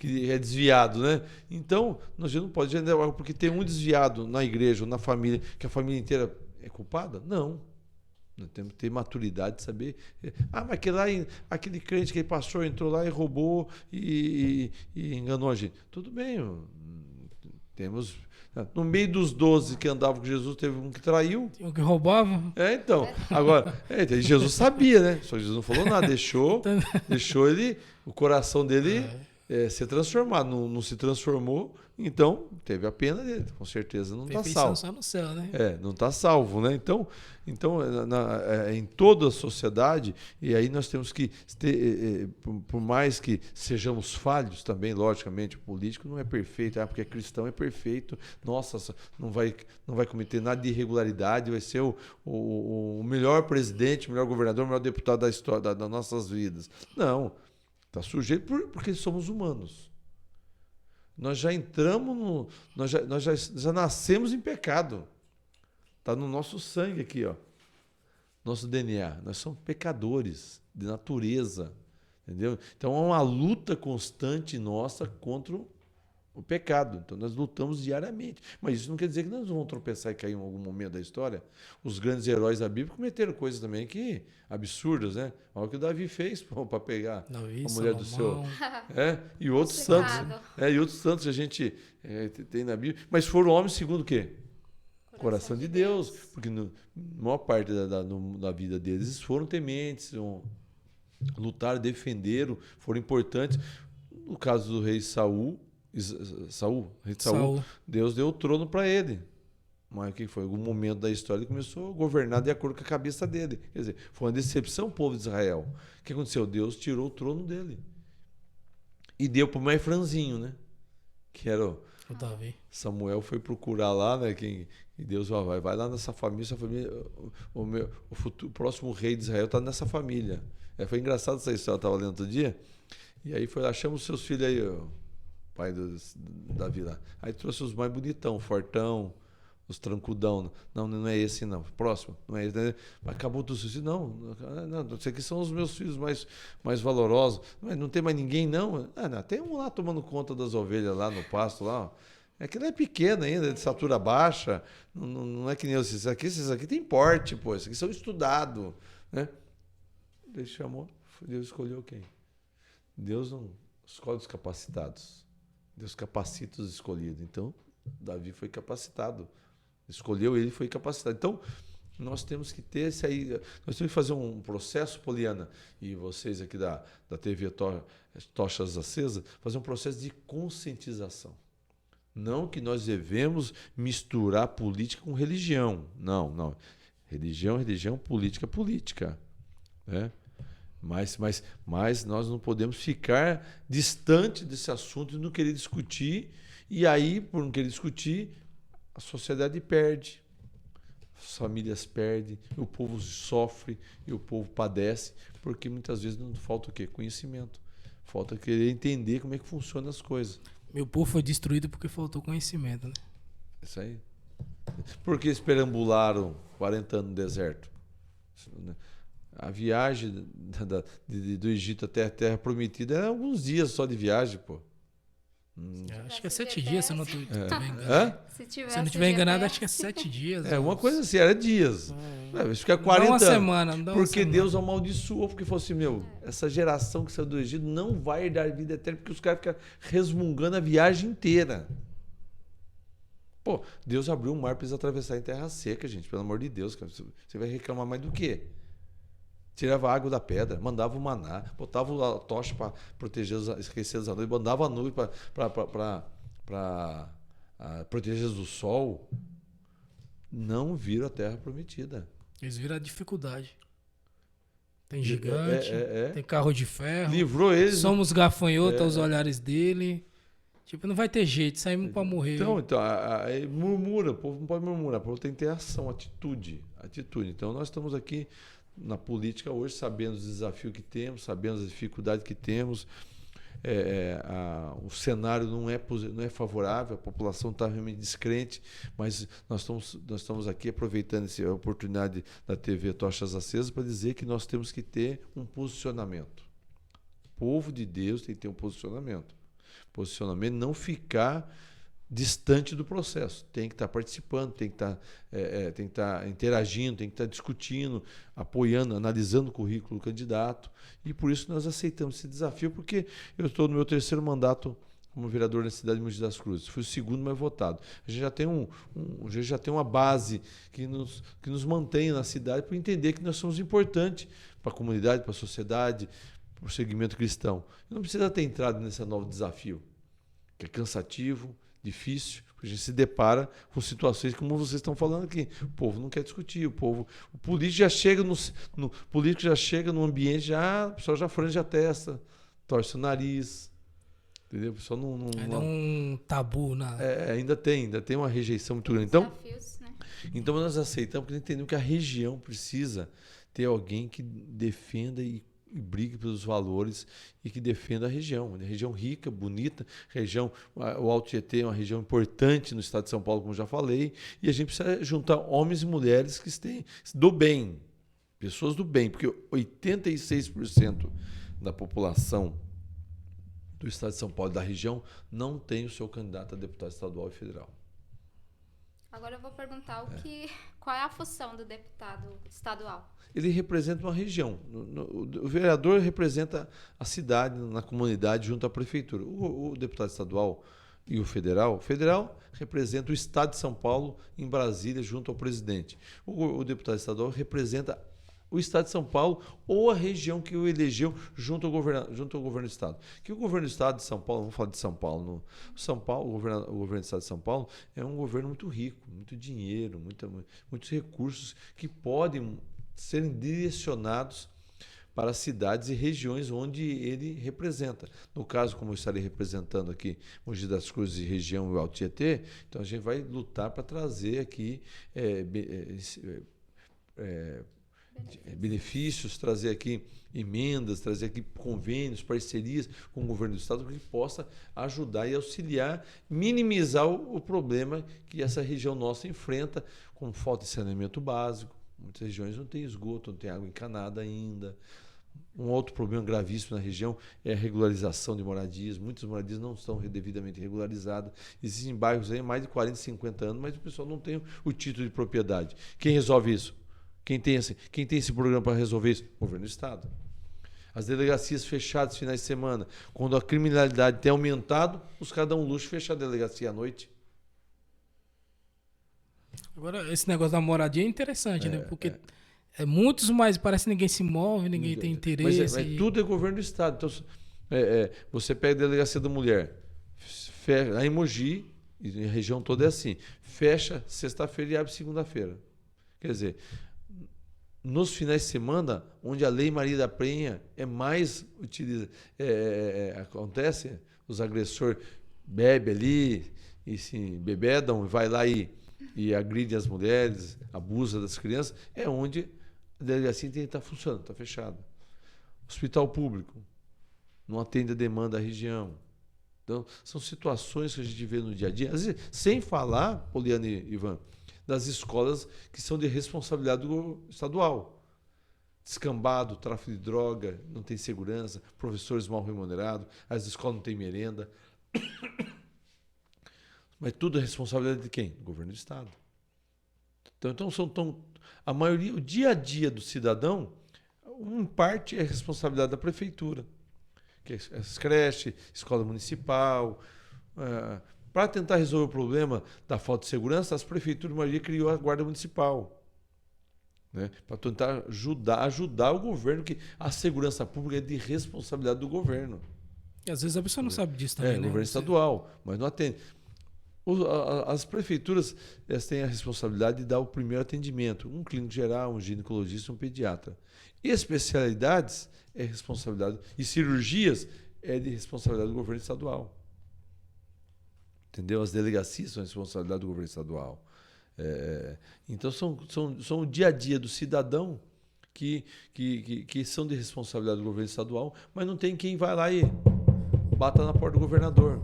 Que é desviado, né? Então, nós não pode porque tem um desviado na igreja ou na família, que a família inteira é culpada? Não. Nós temos que ter maturidade de saber. Mas aquele crente, aquele pastor entrou lá e roubou e enganou a gente. Tudo bem, temos. No meio dos 12 que andavam com Jesus, teve um que traiu. Tinha um que roubava. Então. Agora, Jesus sabia, né? Só Jesus não falou nada, deixou ele, o coração dele ser transformado. Não se transformou, então teve a pena dele. Com certeza não está salvo. Só no céu, né? Não está salvo, né? Então em toda a sociedade, e aí nós temos que ter, por mais que sejamos falhos também, logicamente, o político não é perfeito, porque é cristão, é perfeito, nossa, não vai cometer nada de irregularidade, vai ser o melhor presidente, o melhor governador, o melhor deputado da história das nossas vidas. Não, está sujeito porque somos humanos. Nós já entramos nós já nascemos em pecado. Está no nosso sangue aqui, ó. Nosso DNA. Nós somos pecadores de natureza. Entendeu? Então há uma luta constante nossa contra o pecado. Então nós lutamos diariamente. Mas isso não quer dizer que nós vamos tropeçar e cair em algum momento da história. Os grandes heróis da Bíblia cometeram coisas também que absurdas, né? Olha o que o Davi fez para pegar a mulher do seu. E outros santos. E outros santos a gente tem na Bíblia. Mas foram homens segundo o quê? Coração de Deus. Porque na maior parte da vida deles foram tementes, lutaram, defenderam, foram importantes. No caso do rei Saul, Deus deu o trono para ele. Mas o que foi? Em algum momento da história ele começou a governar de acordo com a cabeça dele. Quer dizer, foi uma decepção o povo de Israel. O que aconteceu? Deus tirou o trono dele. E deu para o mais franzinho, né? Que era o Davi. Samuel foi procurar lá, né? E Deus vai lá nessa família, o próximo rei de Israel está nessa família. Foi engraçado essa história, eu estava lendo outro dia. E aí foi lá, chama os seus filhos aí, o pai do Davi lá. Aí trouxe os mais bonitão, fortão, os trancudão. Não é esse não. Próximo, não é esse. Né? Acabou dos filhos. Não, esses aqui são os meus filhos mais valorosos. Mas não tem mais ninguém, não. Tem um lá tomando conta das ovelhas lá no pasto, lá. É que ela é pequena ainda, de estatura baixa. Não é que nem esses aqui tem porte, pô. Esses aqui são estudados, né? Deus chamou, Deus escolheu quem? Deus não escolhe os capacitados. Deus capacita os escolhidos. Então, Davi foi capacitado. Escolheu ele, foi capacitado. Então, nós temos que ter esse aí. Nós temos que fazer um processo, Poliana, e vocês aqui da TV Tochas Acesas, fazer um processo de conscientização. Não que nós devemos misturar política com religião. Não. Religião, política. Né? Mas nós não podemos ficar distante desse assunto e não querer discutir. E aí, por não querer discutir, a sociedade perde, as famílias perdem, o povo sofre e o povo padece, porque muitas vezes não falta o quê? Conhecimento. Falta querer entender como é que funcionam as coisas. Meu povo foi destruído porque faltou conhecimento, né? Isso aí. Por que eles perambularam 40 anos no deserto? A viagem do Egito até a Terra Prometida é alguns dias só de viagem, pô. Acho que é 7 dias, se eu não estiver enganado. Se eu não estiver enganado, acho que é 7 dias. Uma coisa assim, era dias. Vai ficar 40 anos. Semana, não dá porque uma semana. Deus amaldiçoou, porque falou assim, essa geração que saiu do Egito não vai herdar vida eterna, porque os caras ficam resmungando a viagem inteira. Pô, Deus abriu o mar para eles atravessar em terra seca, gente, pelo amor de Deus. Cara. Você vai reclamar mais do quê? Tirava a água da pedra, mandava o maná, botava a tocha para proteger esquecer os anões, mandava a nuvem para proteger do sol. Não viram a terra prometida. Eles viram a dificuldade. Tem gigante, tem carro de ferro. Livrou eles. Somos gafanhotos aos olhares dele. Tipo, não vai ter jeito, saímos para morrer. Então aí murmura, o povo não pode murmurar, o povo tem que ter ação, atitude. Então nós estamos aqui na política hoje, sabendo os desafios que temos, sabendo as dificuldades que temos. O cenário não é favorável, a população está realmente descrente, mas nós estamos aqui aproveitando essa oportunidade da TV Tochas Acesas para dizer que nós temos que ter um posicionamento. O povo de Deus tem que ter um posicionamento. Não ficar distante do processo, tem que estar participando, tem que estar interagindo, tem que estar discutindo, apoiando, analisando o currículo do candidato, e por isso nós aceitamos esse desafio, porque eu estou no meu 3º mandato como vereador na cidade de Mogi das Cruzes, fui o 2º mais votado. A gente já tem uma base que nos mantém na cidade para entender que nós somos importantes para a comunidade, para a sociedade, para o segmento cristão. Não precisa ter entrado nesse novo desafio, que é cansativo, difícil, porque a gente se depara com situações como vocês estão falando aqui. O povo não quer discutir, o político já chega no ambiente, a pessoa já franja a testa, torce o nariz, entendeu? O pessoal não ainda é um tabu ainda tem uma rejeição muito grande. Então, desafios, né? Então nós aceitamos, porque entendemos que a região precisa ter alguém que defenda e brigue pelos valores e que defenda a região rica, bonita, o Alto Tietê é uma região importante no estado de São Paulo, como já falei, e a gente precisa juntar homens e mulheres que estejam do bem, pessoas do bem, porque 86% da população do estado de São Paulo e da região não tem o seu candidato a deputado estadual e federal. Agora eu vou perguntar qual é a função do deputado estadual? Ele representa uma região. O vereador representa a cidade, na comunidade, junto à prefeitura. O deputado estadual e o federal representa o estado de São Paulo em Brasília, junto ao presidente. O deputado estadual representa o estado de São Paulo ou a região que o elegeu junto ao governo do estado. Que o governo do estado de São Paulo, vamos falar de São Paulo, o governo do estado de São Paulo é um governo muito rico, muito dinheiro, muitos recursos que podem serem direcionados para as cidades e regiões onde ele representa. No caso, como eu estarei representando aqui Mogi das Cruzes e região e o Alto Tietê, então a gente vai lutar para trazer aqui benefícios, trazer aqui emendas, trazer aqui convênios, parcerias com o governo do estado que possa ajudar e auxiliar, minimizar o problema que essa região nossa enfrenta, com falta de saneamento básico. Muitas regiões não têm esgoto, não tem água encanada ainda. Um outro problema gravíssimo na região é a regularização de moradias. Muitas moradias não estão devidamente regularizadas. Existem bairros aí há mais de 40, 50 anos, mas o pessoal não tem o título de propriedade. Quem resolve isso? Quem tem esse programa para resolver isso? O governo do Estado. As delegacias fechadas finais de semana. Quando a criminalidade tem aumentado, os caras dão um luxo de fechar a delegacia à noite. Agora, esse negócio da moradia é interessante, né? Porque muitos, mas parece que ninguém se move, ninguém tem interesse. Mas tudo é governo do Estado. Então, você pega a delegacia da mulher, a em Mogi, e a região toda é assim, fecha sexta-feira e abre segunda-feira. Quer dizer, nos finais de semana, onde a Lei Maria da Penha é mais utilizada, acontece, os agressores bebem ali, e se bebedam, vai lá e agride as mulheres, abusa das crianças, é onde a delegacia tem que estar funcionando, está fechada. Hospital público não atende a demanda da região. Então, são situações que a gente vê no dia a dia, às vezes, sem falar, Poliana e Ivan, das escolas que são de responsabilidade do estadual. Descambado, tráfico de droga, não tem segurança, professores mal remunerados, as escolas não têm merenda. Mas tudo é responsabilidade de quem? Do governo do Estado. Então a maioria, o dia a dia do cidadão, em parte é responsabilidade da prefeitura, que é as creches, escola municipal. Para tentar resolver o problema da falta de segurança, as prefeituras, a maioria, criou a Guarda Municipal. Né? Para tentar ajudar o governo, que a segurança pública é de responsabilidade do governo. E às vezes a pessoa não sabe disso também, né? Governo estadual, mas não atende. As prefeituras têm a responsabilidade de dar o primeiro atendimento. Um clínico geral, um ginecologista, um pediatra. Especialidades é responsabilidade. E cirurgias é de responsabilidade do governo estadual. Entendeu? As delegacias são responsabilidade do governo estadual. Então, são o dia a dia do cidadão que são de responsabilidade do governo estadual, mas não tem quem vai lá e bata na porta do governador.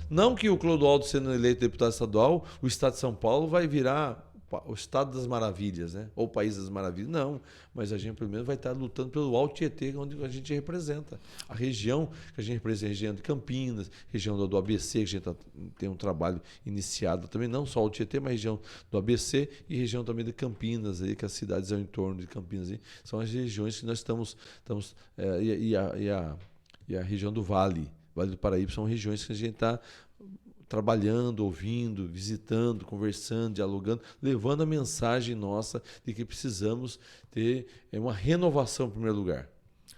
Não que o Clodoaldo, sendo eleito deputado estadual, o Estado de São Paulo vai virar o Estado das Maravilhas, né? Ou o País das Maravilhas. Não, mas a gente primeiro vai estar lutando pelo Alto Tietê, onde a gente representa. A região que a gente representa é a região de Campinas, região do ABC, que a gente tem um trabalho iniciado também, não só o Tietê, mas a região do ABC e região também de Campinas, aí, que as cidades ao entorno de Campinas aí, são as regiões que nós estamos e a região do Vale do Paraíba, são regiões que a gente está trabalhando, ouvindo, visitando, conversando, dialogando, levando a mensagem nossa de que precisamos ter uma renovação em primeiro lugar.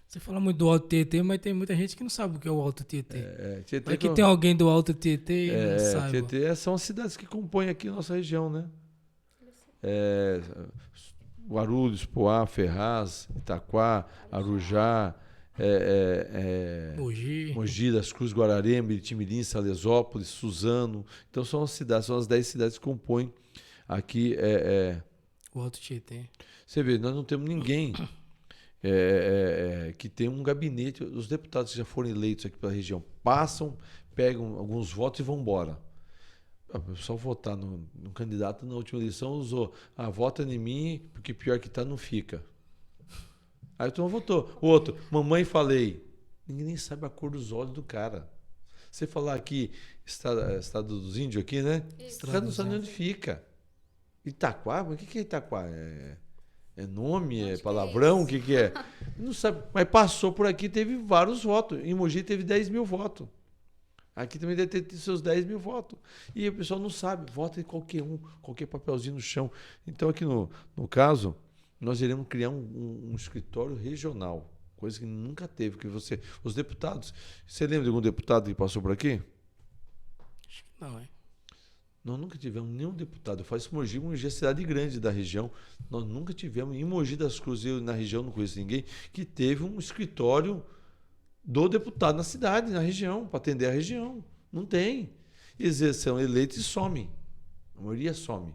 Você fala muito do Alto Tietê, mas tem muita gente que não sabe o que é o Alto Tietê. Tietê vai que tem alguém do Alto Tietê e não sabe. Tietê são as cidades que compõem aqui a nossa região, né? Guarulhos, Poá, Ferraz, Itaquá, Arujá, Mogi das Cruzes, Guararema, Iritimirim, Salesópolis, Suzano. Então são as 10 cidades que compõem aqui o Alto Tietê. Você vê, nós não temos ninguém que tem um gabinete. Os deputados que já foram eleitos aqui para a região passam, pegam alguns votos e vão embora. O pessoal votar no candidato na última eleição usou: vota em mim, porque pior que está não fica. Aí o turma votou. O outro: mamãe falei. Ninguém nem sabe a cor dos olhos do cara. Você falar aqui, estado dos índios aqui, né? O cara não sabe onde fica. Itaquá? Mas o que é Itaquá? É nome? É palavrão? O que é? Não sabe. Mas passou por aqui, teve vários votos. Em Mogi teve 10 mil votos. Aqui também deve ter seus 10 mil votos. E o pessoal não sabe. Vota em qualquer qualquer papelzinho no chão. Então, aqui no caso, nós iremos criar um escritório regional, coisa que nunca teve. Que os deputados, você lembra de algum deputado que passou por aqui? Acho que não, hein? Nós nunca tivemos nenhum deputado. Eu faço Mogi é a cidade grande da região. Nós nunca tivemos, em Mogi das Cruzes, eu na região não conheço ninguém, que teve um escritório do deputado na cidade, na região, para atender a região. Não tem. Eles são eleitos e somem. A maioria some.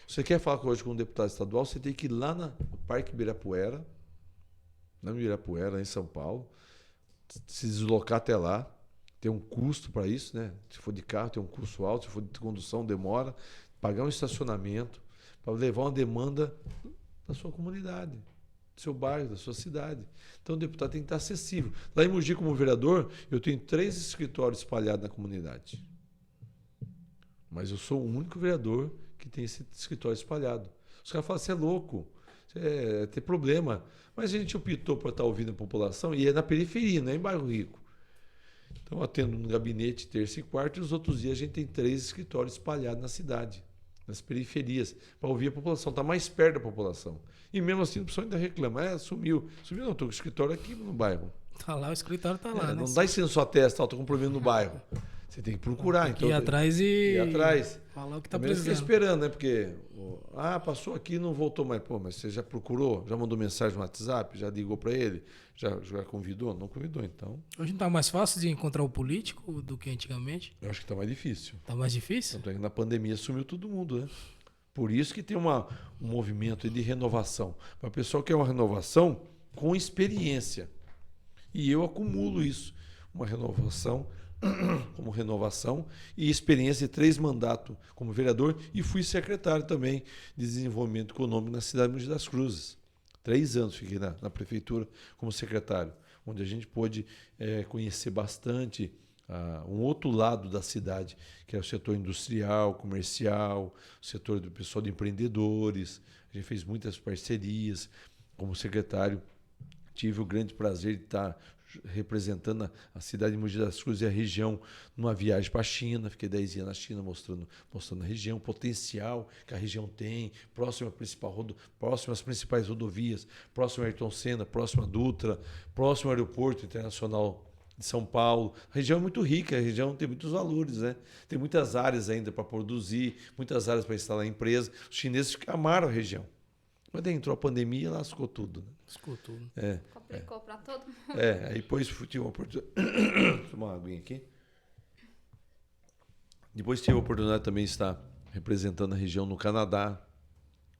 Você quer falar hoje com um deputado estadual, você tem que ir lá no Parque Ibirapuera, em São Paulo, se deslocar até lá. Tem um custo para isso, né? Se for de carro, tem um custo alto. Se for de condução, demora. Pagar um estacionamento para levar uma demanda da sua comunidade. do seu bairro, da sua cidade. Então o deputado tem que estar acessível. Lá em Mogi, como vereador, eu tenho 3 escritórios espalhados na comunidade. Mas eu sou o único vereador que tem esse escritório espalhado. Os caras falam, você é louco, você tem problema. Mas a gente optou para estar ouvindo a população e é na periferia, não é em bairro rico. Então eu atendo no gabinete terça e quarta e os outros dias a gente tem 3 escritórios espalhados na cidade, nas periferias, para ouvir a população, estar mais perto da população. E mesmo assim, o pessoal ainda reclama, sumiu. Sumiu não, estou com o escritório aqui no bairro. Tá lá, o escritório tá lá, né? Não dá isso na sua testa, estou com um problema no bairro. Você tem que procurar. Tem que ir atrás ir atrás. Falar o que tá Também precisando. fica esperando, né? Porque, passou aqui e não voltou mais. Pô, mas você já procurou? Já mandou mensagem no WhatsApp? Já ligou para ele? Já convidou? Não convidou, então. Hoje não tá mais fácil de encontrar o político do que antigamente? Eu acho que tá mais difícil. Tá mais difícil? Tanto é que na pandemia sumiu todo mundo, né? Por isso que tem um movimento de renovação. Para o pessoal quer uma renovação com experiência. E eu acumulo isso. Uma renovação, como renovação e experiência de 3 mandatos como vereador e fui secretário também de desenvolvimento econômico na cidade de Mogi das Cruzes. 3 anos fiquei na prefeitura como secretário, onde a gente pôde conhecer bastante um outro lado da cidade, que é o setor industrial, comercial, o setor do pessoal de empreendedores. A gente fez muitas parcerias como secretário. Tive o grande prazer de estar representando a cidade de Mogi das Cruzes e a região numa viagem para a China. Fiquei 10 dias na China mostrando a região, o potencial que a região tem, próximo às principais rodovias, próximo a Ayrton Senna, próximo a Dutra, próximo ao Aeroporto Internacional de São Paulo. A região é muito rica, a região tem muitos valores, né? Tem muitas áreas ainda para produzir, muitas áreas para instalar empresas. Os chineses amaram a região. Mas daí entrou a pandemia e lascou tudo. Né? Lascou tudo. Complicou para todo mundo. Aí depois tive uma oportunidade. Vou tomar uma aguinha aqui. Depois tive a oportunidade também de estar representando a região no Canadá,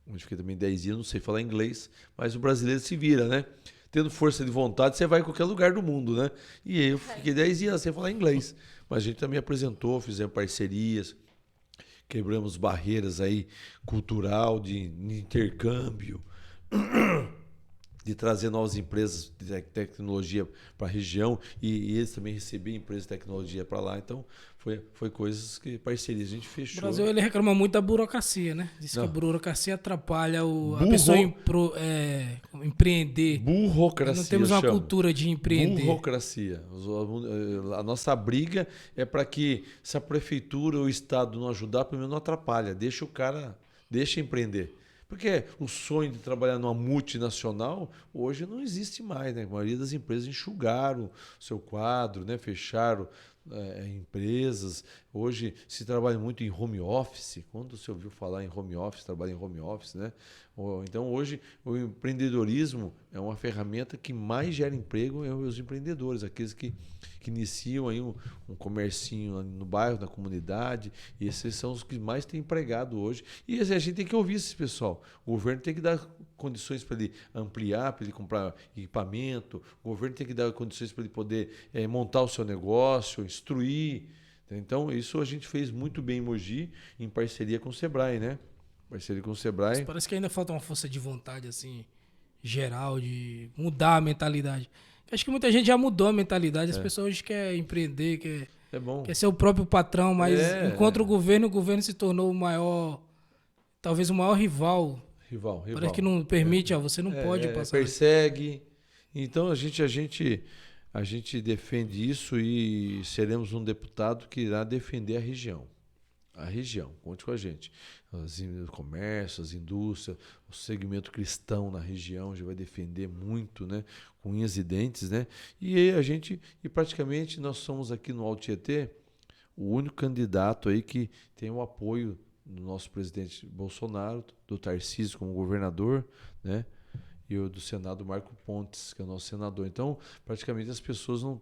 onde fiquei também 10 dias, não sei falar inglês, mas o brasileiro se vira, né? Tendo força de vontade, você vai em qualquer lugar do mundo, né? E eu fiquei 10 dias sem falar inglês. Mas a gente também apresentou, fizemos parcerias, quebramos barreiras aí cultural, de intercâmbio, de trazer novas empresas de tecnologia para a região e eles também recebiam empresas de tecnologia para lá. Então, foi coisas que parcerias a gente fechou. O Brasil ele reclama muito da burocracia, né? Diz que a burocracia atrapalha a pessoa empreender. Burocracia. Não temos uma cultura de empreender. Burocracia. A nossa briga é para que, se a prefeitura ou o Estado não ajudar, pelo menos não atrapalha. Deixa empreender. Porque o sonho de trabalhar numa multinacional hoje não existe mais, né? A maioria das empresas enxugaram o seu quadro, né? Fecharam empresas. Hoje se trabalha muito em home office. Quando você ouviu falar em home office, trabalha em home office, né? Então hoje o empreendedorismo é uma ferramenta que mais gera emprego os empreendedores, aqueles que iniciam aí um comércio no bairro, na comunidade, e esses são os que mais têm empregado hoje. E a gente tem que ouvir esse pessoal. O governo tem que dar condições para ele ampliar, para ele comprar equipamento, o governo tem que dar condições para ele poder montar o seu negócio, instruir. Então, isso a gente fez muito bem em Mogi, em parceria com o Sebrae, né? Parceria com o Sebrae. Mas parece que ainda falta uma força de vontade, assim, geral, de mudar a mentalidade. Acho que muita gente já mudou a mentalidade, as pessoas hoje querem empreender, quer ser o próprio patrão, mas enquanto o governo se tornou o maior, talvez o maior rival. Rival. Parece que não permite, você não pode passar. Persegue. Então a gente defende isso e seremos um deputado que irá defender a região. A região, conte com a gente. O comércio, as indústrias, o segmento cristão na região, a gente vai defender muito, né? Com unhas e dentes, né? E praticamente nós somos aqui no Alto Tietê o único candidato aí que tem o apoio do nosso presidente Bolsonaro, do Tarcísio como governador, né? E o do Senado, Marco Pontes, que é o nosso senador. Então, praticamente as pessoas não...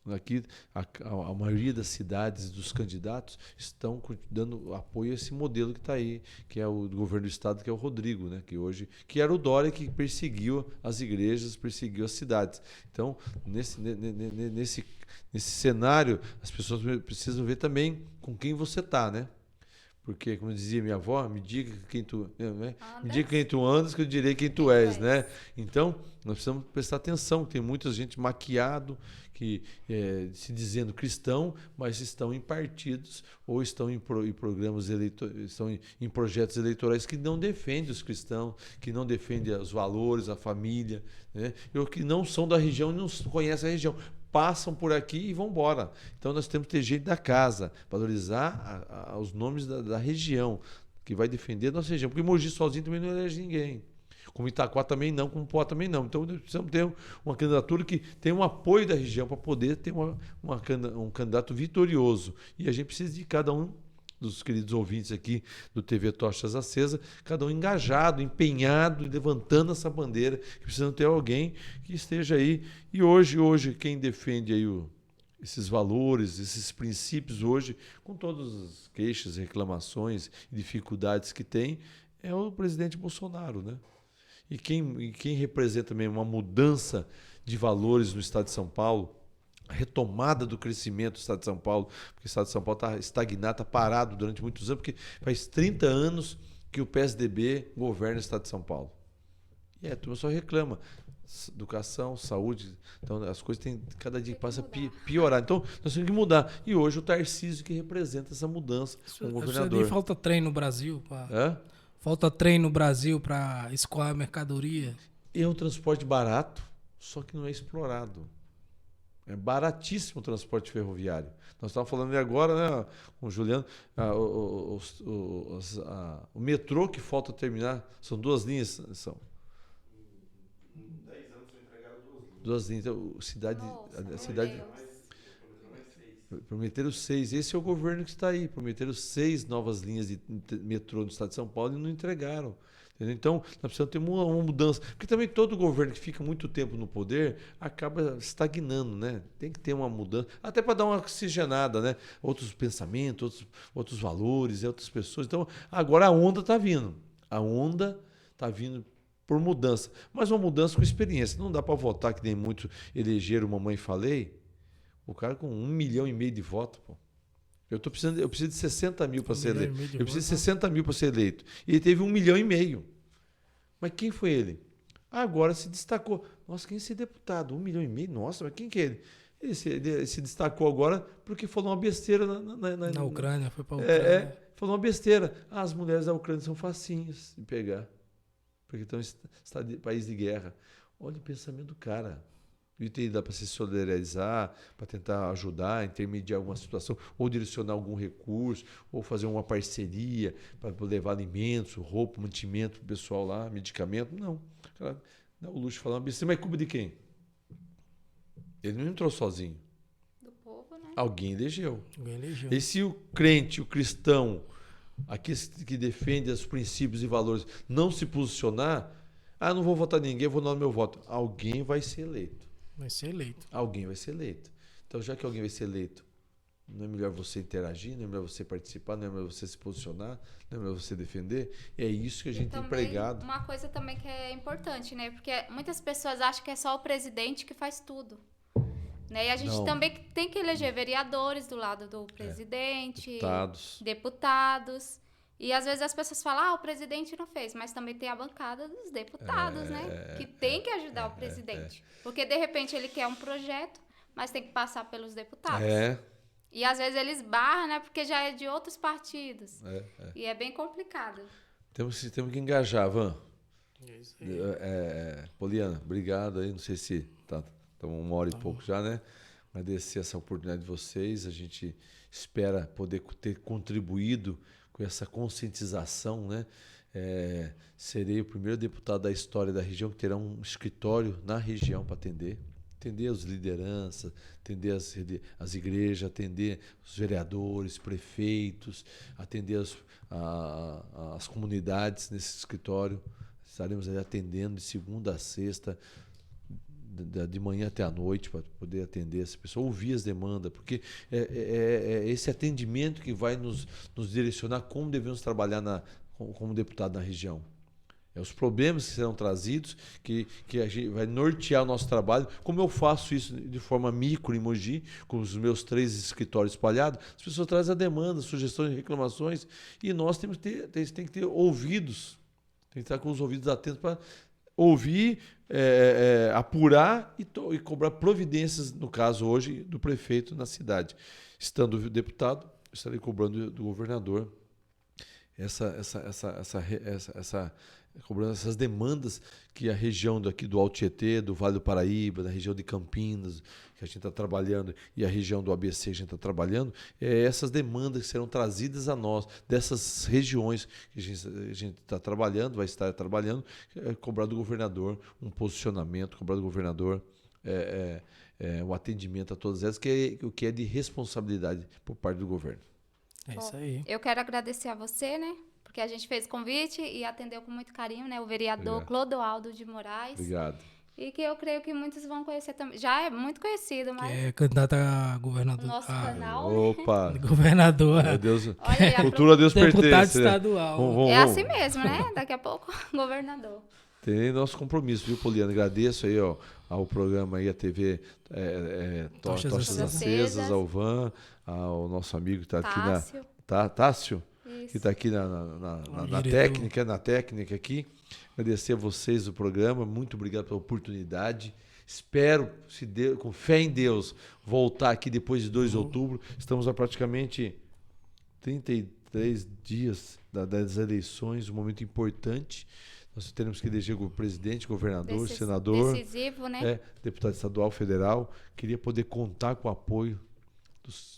Aqui, a maioria das cidades dos candidatos estão dando apoio a esse modelo que está aí, que é o do governo do estado, que é o Rodrigo, né? Que era o Dória que perseguiu as igrejas, perseguiu as cidades. Então, nesse cenário, as pessoas precisam ver também com quem você está, né? Porque, como dizia minha avó, me diga quem tu, né? Me diga quem tu andas, que eu direi quem tu és, né? Então, nós precisamos prestar atenção. Tem muita gente maquiado, que se dizendo cristão, mas estão em partidos ou estão em programas estão em projetos eleitorais que não defendem os cristãos, que não defendem os valores, a família, né? Ou que não são da região e não conhecem a região. Passam por aqui e vão embora. Então nós temos que ter gente da casa, valorizar os nomes da região, que vai defender a nossa região. Porque Mogi sozinho também não elege ninguém. Como Itaquá também não, como Poá também não. Então nós precisamos ter uma candidatura que tenha um apoio da região para poder ter um candidato vitorioso. E a gente precisa de cada um dos queridos ouvintes aqui do TV Tochas Acesa, cada um engajado, empenhado, levantando essa bandeira, que precisam ter alguém que esteja aí. E hoje quem defende aí esses valores, esses princípios hoje, com todas as queixas, reclamações e dificuldades que tem, é o presidente Bolsonaro, né? E quem representa também uma mudança de valores no estado de São Paulo, a retomada do crescimento do estado de São Paulo, porque o estado de São Paulo está estagnado, está parado durante muitos anos, porque faz 30 anos que o PSDB governa o estado de São Paulo. E a turma só reclama. Educação, saúde, então as coisas têm, cada dia que passa, piorar. Então nós temos que mudar. E hoje o Tarcísio que representa essa mudança como governador. Falta trem no Brasil. Falta trem no Brasil para escoar a mercadoria. É um transporte barato, só que não é explorado. É baratíssimo o transporte ferroviário. Nós estávamos falando agora, né, com o Juliano, o metrô que falta terminar, são 2 linhas. São 10 anos foi entregaram 2 linhas. Então, a cidade prometeram 6. Esse é o governo que está aí. Prometeram 6 novas linhas de metrô no estado de São Paulo e não entregaram. Entendeu? Então, nós precisamos ter uma mudança. Porque também todo governo que fica muito tempo no poder acaba estagnando, né? Tem que ter uma mudança, até para dar uma oxigenada, né? Outros pensamentos, outros valores, outras pessoas. Então, agora a onda está vindo. A onda está vindo por mudança. Mas uma mudança com experiência. Não dá para votar que nem muito elegeram Mamãe Falei. O cara com 1,5 milhão de votos, pô. Eu preciso de 60 mil para ser eleito. Eu preciso de 60 mil para ser eleito. E ele teve 1,5 milhão. Mas quem foi ele? Agora se destacou. Nossa, quem é esse deputado? 1,5 milhão? Nossa, mas quem que é ele? Ele se destacou agora porque falou uma besteira na Ucrânia. Foi para a Ucrânia. Falou uma besteira. As mulheres da Ucrânia são facinhas de pegar. Porque estão em país de guerra. Olha o pensamento do cara. E dá para se solidarizar, para tentar ajudar, intermediar alguma situação, ou direcionar algum recurso, ou fazer uma parceria para levar alimentos, roupa, mantimento para o pessoal lá, medicamento. Não. O cara dá o luxo de falar uma besteira, mas culpa de quem? Ele não entrou sozinho. Do povo, né? Alguém elegeu. elegeu. E se o crente, o cristão, aquele que defende os princípios e valores, não se posicionar, não vou votar ninguém, vou dar o meu voto. Alguém vai ser eleito. Vai ser eleito. Alguém vai ser eleito. Então, já que alguém vai ser eleito, não é melhor você interagir, não é melhor você participar, não é melhor você se posicionar, não é melhor você defender? É isso que a gente tem pregado. Uma coisa também que é importante, né? Porque muitas pessoas acham que é só o presidente que faz tudo. Né? E a gente também tem que eleger vereadores do lado do presidente, deputados. E às vezes as pessoas falam, o presidente não fez, mas também tem a bancada dos deputados, né? Que tem que ajudar o presidente. Porque de repente ele quer um projeto, mas tem que passar pelos deputados. E às vezes eles barram, né? Porque já é de outros partidos. E é bem complicado. Temos que engajar, Van. Poliana, obrigado aí. Não sei se estamos 1h e pouco já, né? Agradecer essa oportunidade de vocês. A gente espera poder ter contribuído com essa conscientização, né? Serei o primeiro deputado da história da região que terá um escritório na região para atender as lideranças, atender as igrejas, atender os vereadores, prefeitos, atender as comunidades nesse escritório. Estaremos ali atendendo de segunda a sexta, de manhã até à noite, para poder atender essa pessoa, ouvir as demandas, porque é esse atendimento que vai nos direcionar como devemos trabalhar como deputado na região. os problemas que serão trazidos, que a gente vai nortear o nosso trabalho. Como eu faço isso de forma micro em Mogi, com os meus 3 escritórios espalhados, as pessoas trazem a demanda, sugestões, reclamações, e nós temos que ter ouvidos, tem que estar com os ouvidos atentos para ouvir, apurar e cobrar providências, no caso hoje, do prefeito na cidade. Estando o deputado, estarei cobrando do governador cobrando essas demandas que a região daqui do Alto Tietê, do Vale do Paraíba, da região de Campinas, que a gente está trabalhando, e a região do ABC que a gente está trabalhando, essas demandas que serão trazidas a nós, dessas regiões que a gente está trabalhando, vai estar trabalhando, cobrar do governador um posicionamento, cobrar do governador o atendimento a todas elas, o que é de responsabilidade por parte do governo. É isso aí. Eu quero agradecer a você, né? Porque a gente fez convite e atendeu com muito carinho, né? O vereador Clodoaldo de Moraes. Obrigado. E que eu creio que muitos vão conhecer também. Já é muito conhecido, mas... Que é candidato a governador. Nosso canal. Opa! Governador. Meu Deus. Olha aí, Cultura a Deus Deputado pertence. estadual. É assim mesmo, né? Daqui a pouco, governador. Tem nosso compromisso, viu, Poliana? Agradeço aí, ao programa aí, a TV Tochas Tochas Acesas, ao Van, ao nosso amigo que está aqui Tássio, que está aqui na técnica aqui. Agradecer a vocês do programa, muito obrigado pela oportunidade. Espero, com fé em Deus, voltar aqui depois de 2 de outubro. Estamos há praticamente 33 dias das eleições, um momento importante. Nós teremos que eleger o presidente, governador, senador, decisivo, né? Deputado estadual, federal. Queria poder contar com o apoio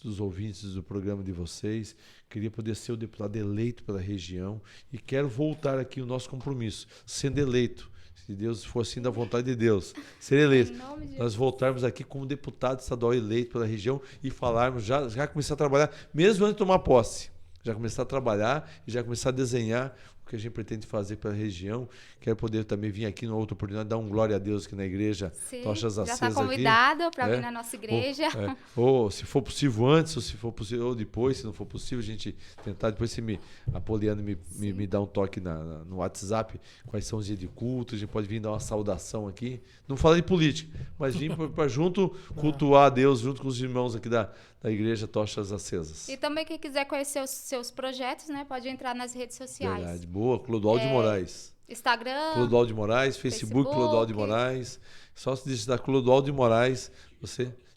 dos ouvintes do programa de vocês. Queria poder ser o deputado eleito pela região. E quero voltar aqui o nosso compromisso, sendo eleito. Se Deus for assim da vontade de Deus, ser eleito. Nós voltarmos aqui como deputado estadual eleito pela região e falarmos, já começar a trabalhar, mesmo antes de tomar posse. Já começar a trabalhar e já começar a desenhar o que a gente pretende fazer para a região. Quero poder também vir aqui numa outra oportunidade, dar um glória a Deus aqui na igreja. Sim, Tochas Acesas já está convidado para vir na nossa igreja. Ou se for possível antes, ou se for possível ou depois, se não for possível, a gente tentar. Depois a Poliana me dá um toque no WhatsApp, quais são os dias de culto, a gente pode vir dar uma saudação aqui. Não falar de política, mas vir para junto cultuar a Deus junto com os irmãos aqui da igreja Tochas Acesas. E também quem quiser conhecer os seus projetos, né, pode entrar nas redes sociais. Verdade, boa, Clodoaldo de Moraes. Instagram, Clodoaldo de Moraes, Facebook Clodoaldo de Moraes. Só se digitar Clodoaldo de Moraes,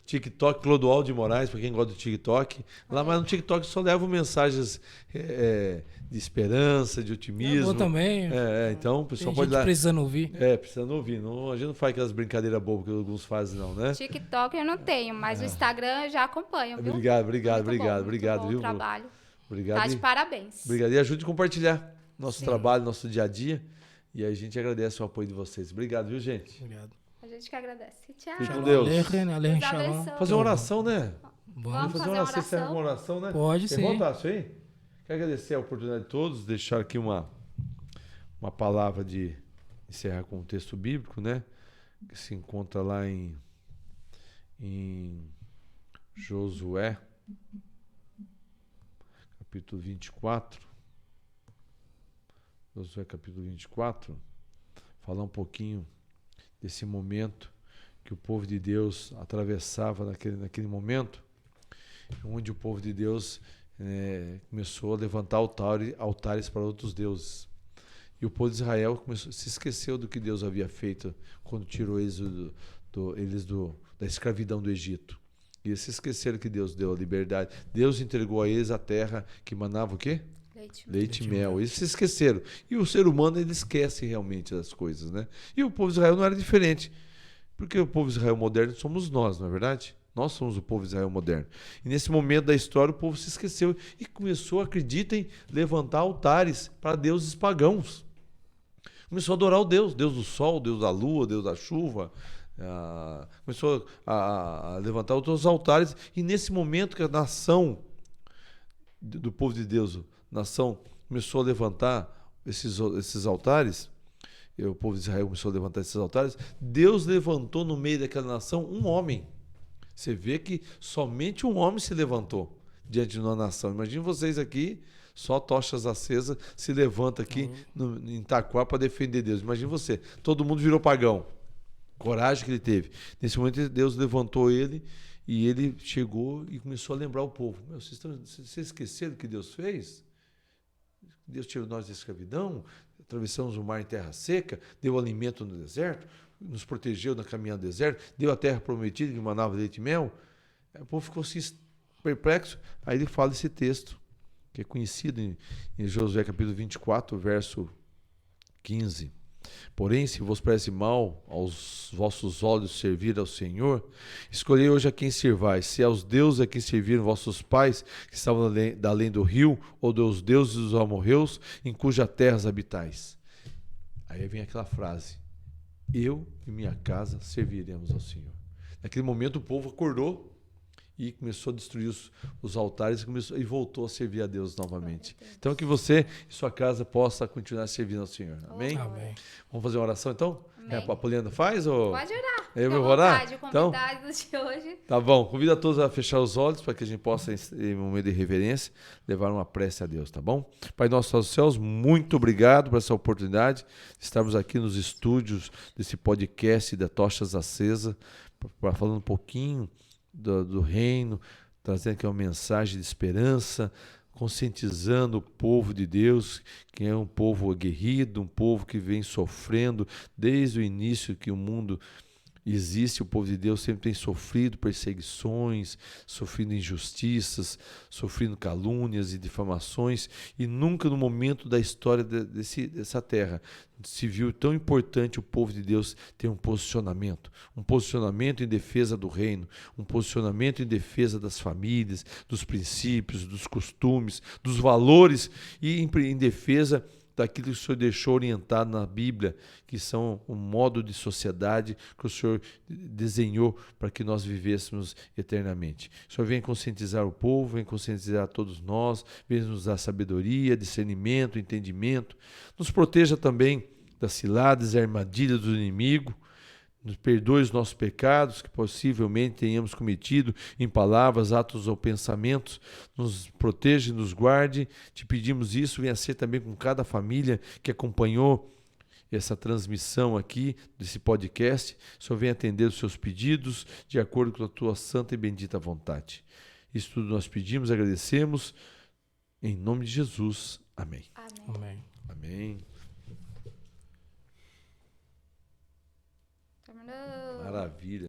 TikTok Clodoaldo de Moraes, para quem gosta do TikTok. Mas no TikTok só levam mensagens de esperança, de otimismo. É bom também. Então o pessoal tem pode gente lá. Precisando ouvir. Precisando ouvir. Não, a gente não faz aquelas brincadeiras bobas que alguns fazem, não, né? TikTok eu não tenho, mas o Instagram eu já acompanho, viu? Obrigado, bom viu? Trabalho. Obrigado. Tá de parabéns. Obrigado. E ajude a compartilhar nosso trabalho, nosso dia a dia. E a gente agradece o apoio de vocês. Obrigado, viu, gente? Obrigado. A gente que agradece. Tchau. Fique com Deus. Fazer uma oração, né? Vamos fazer uma oração. Uma oração, né? Pode Quer sim. contar isso aí? Quero agradecer a oportunidade de todos, deixar aqui uma palavra de encerrar com um texto bíblico, né? Que se encontra lá em Josué, capítulo 24. Josué, capítulo 24. Falar um pouquinho desse momento que o povo de Deus atravessava naquele momento, onde o povo de Deus começou a levantar altares para outros deuses. E o povo de Israel se esqueceu do que Deus havia feito quando tirou eles da escravidão do Egito. E eles se esqueceram que Deus deu a liberdade. Deus entregou a eles a terra que manava o quê? Leite e mel. Eles se esqueceram. E o ser humano, ele esquece realmente das coisas, né? E o povo de Israel não era diferente. Porque o povo de Israel moderno somos nós, não é verdade? Nós somos o povo de Israel moderno. E nesse momento da história, o povo se esqueceu e começou, acreditem, levantar altares para deuses pagãos. Começou a adorar o Deus do sol, Deus da lua, Deus da chuva. Começou a levantar outros altares. E nesse momento que a nação do povo de Deus, nação começou a levantar esses altares, e o povo de Israel começou a levantar esses altares, Deus levantou no meio daquela nação um homem. Você vê que somente um homem se levantou. diante de uma nação. Imagine vocês aqui, só tochas acesas, se levanta aqui em Itaquá para defender Deus. Imagine você, todo mundo virou pagão. Coragem que ele teve. Nesse momento, Deus levantou ele e ele chegou e começou a lembrar o povo. Vocês esqueceram o que Deus fez? Deus tirou nós da escravidão, atravessamos o mar em terra seca, deu alimento no deserto, nos protegeu na caminhada do deserto, deu a terra prometida que manava leite e mel. O povo ficou assim perplexo. Aí ele fala esse texto, que é conhecido em Josué capítulo 24, verso 15. Porém, se vos parece mal aos vossos olhos servir ao Senhor, escolhei hoje a quem servais, se aos deuses a quem serviram vossos pais, que estavam da além do rio, ou dos deuses dos amorreus, em cuja terra habitais. Aí vem aquela frase, eu e minha casa serviremos ao Senhor. Naquele momento o povo acordou e começou a destruir os altares e voltou a servir a Deus novamente. Então que você e sua casa possa continuar servindo ao Senhor. Amém? Amém. Vamos fazer uma oração então? Amém. A Poliana faz? Ou... Pode orar. Eu Fique vou à orar? vontade, o Então, convidado de hoje. tá bom. Convido a todos a fechar os olhos para que a gente possa, em um momento de reverência, levar uma prece a Deus, tá bom? Pai nosso aos céus, muito obrigado por essa oportunidade de estarmos aqui nos estúdios desse podcast da Tochas Acesa, para falar um pouquinho do reino, trazendo aqui uma mensagem de esperança, conscientizando o povo de Deus, que é um povo aguerrido, um povo que vem sofrendo desde o início que o mundo existe. O povo de Deus sempre tem sofrido perseguições, sofrendo injustiças, sofrendo calúnias e difamações, e nunca no momento da história dessa terra se viu tão importante o povo de Deus ter um posicionamento em defesa do reino, um posicionamento em defesa das famílias, dos princípios, dos costumes, dos valores e em defesa daquilo que o Senhor deixou orientado na Bíblia, que são o modo de sociedade que o Senhor desenhou para que nós vivêssemos eternamente. O Senhor vem conscientizar o povo, vem conscientizar todos nós, vem nos dar sabedoria, discernimento, entendimento. Nos proteja também das ciladas e armadilhas do inimigo. Nos perdoe os nossos pecados que possivelmente tenhamos cometido em palavras, atos ou pensamentos. Nos proteja e nos guarde. Te pedimos isso, venha ser também com cada família que acompanhou essa transmissão aqui, desse podcast. O Senhor venha atender os seus pedidos de acordo com a tua santa e bendita vontade. Isso tudo nós pedimos, agradecemos. Em nome de Jesus. Amém. Amém. Amém. Terminou. Maravilha.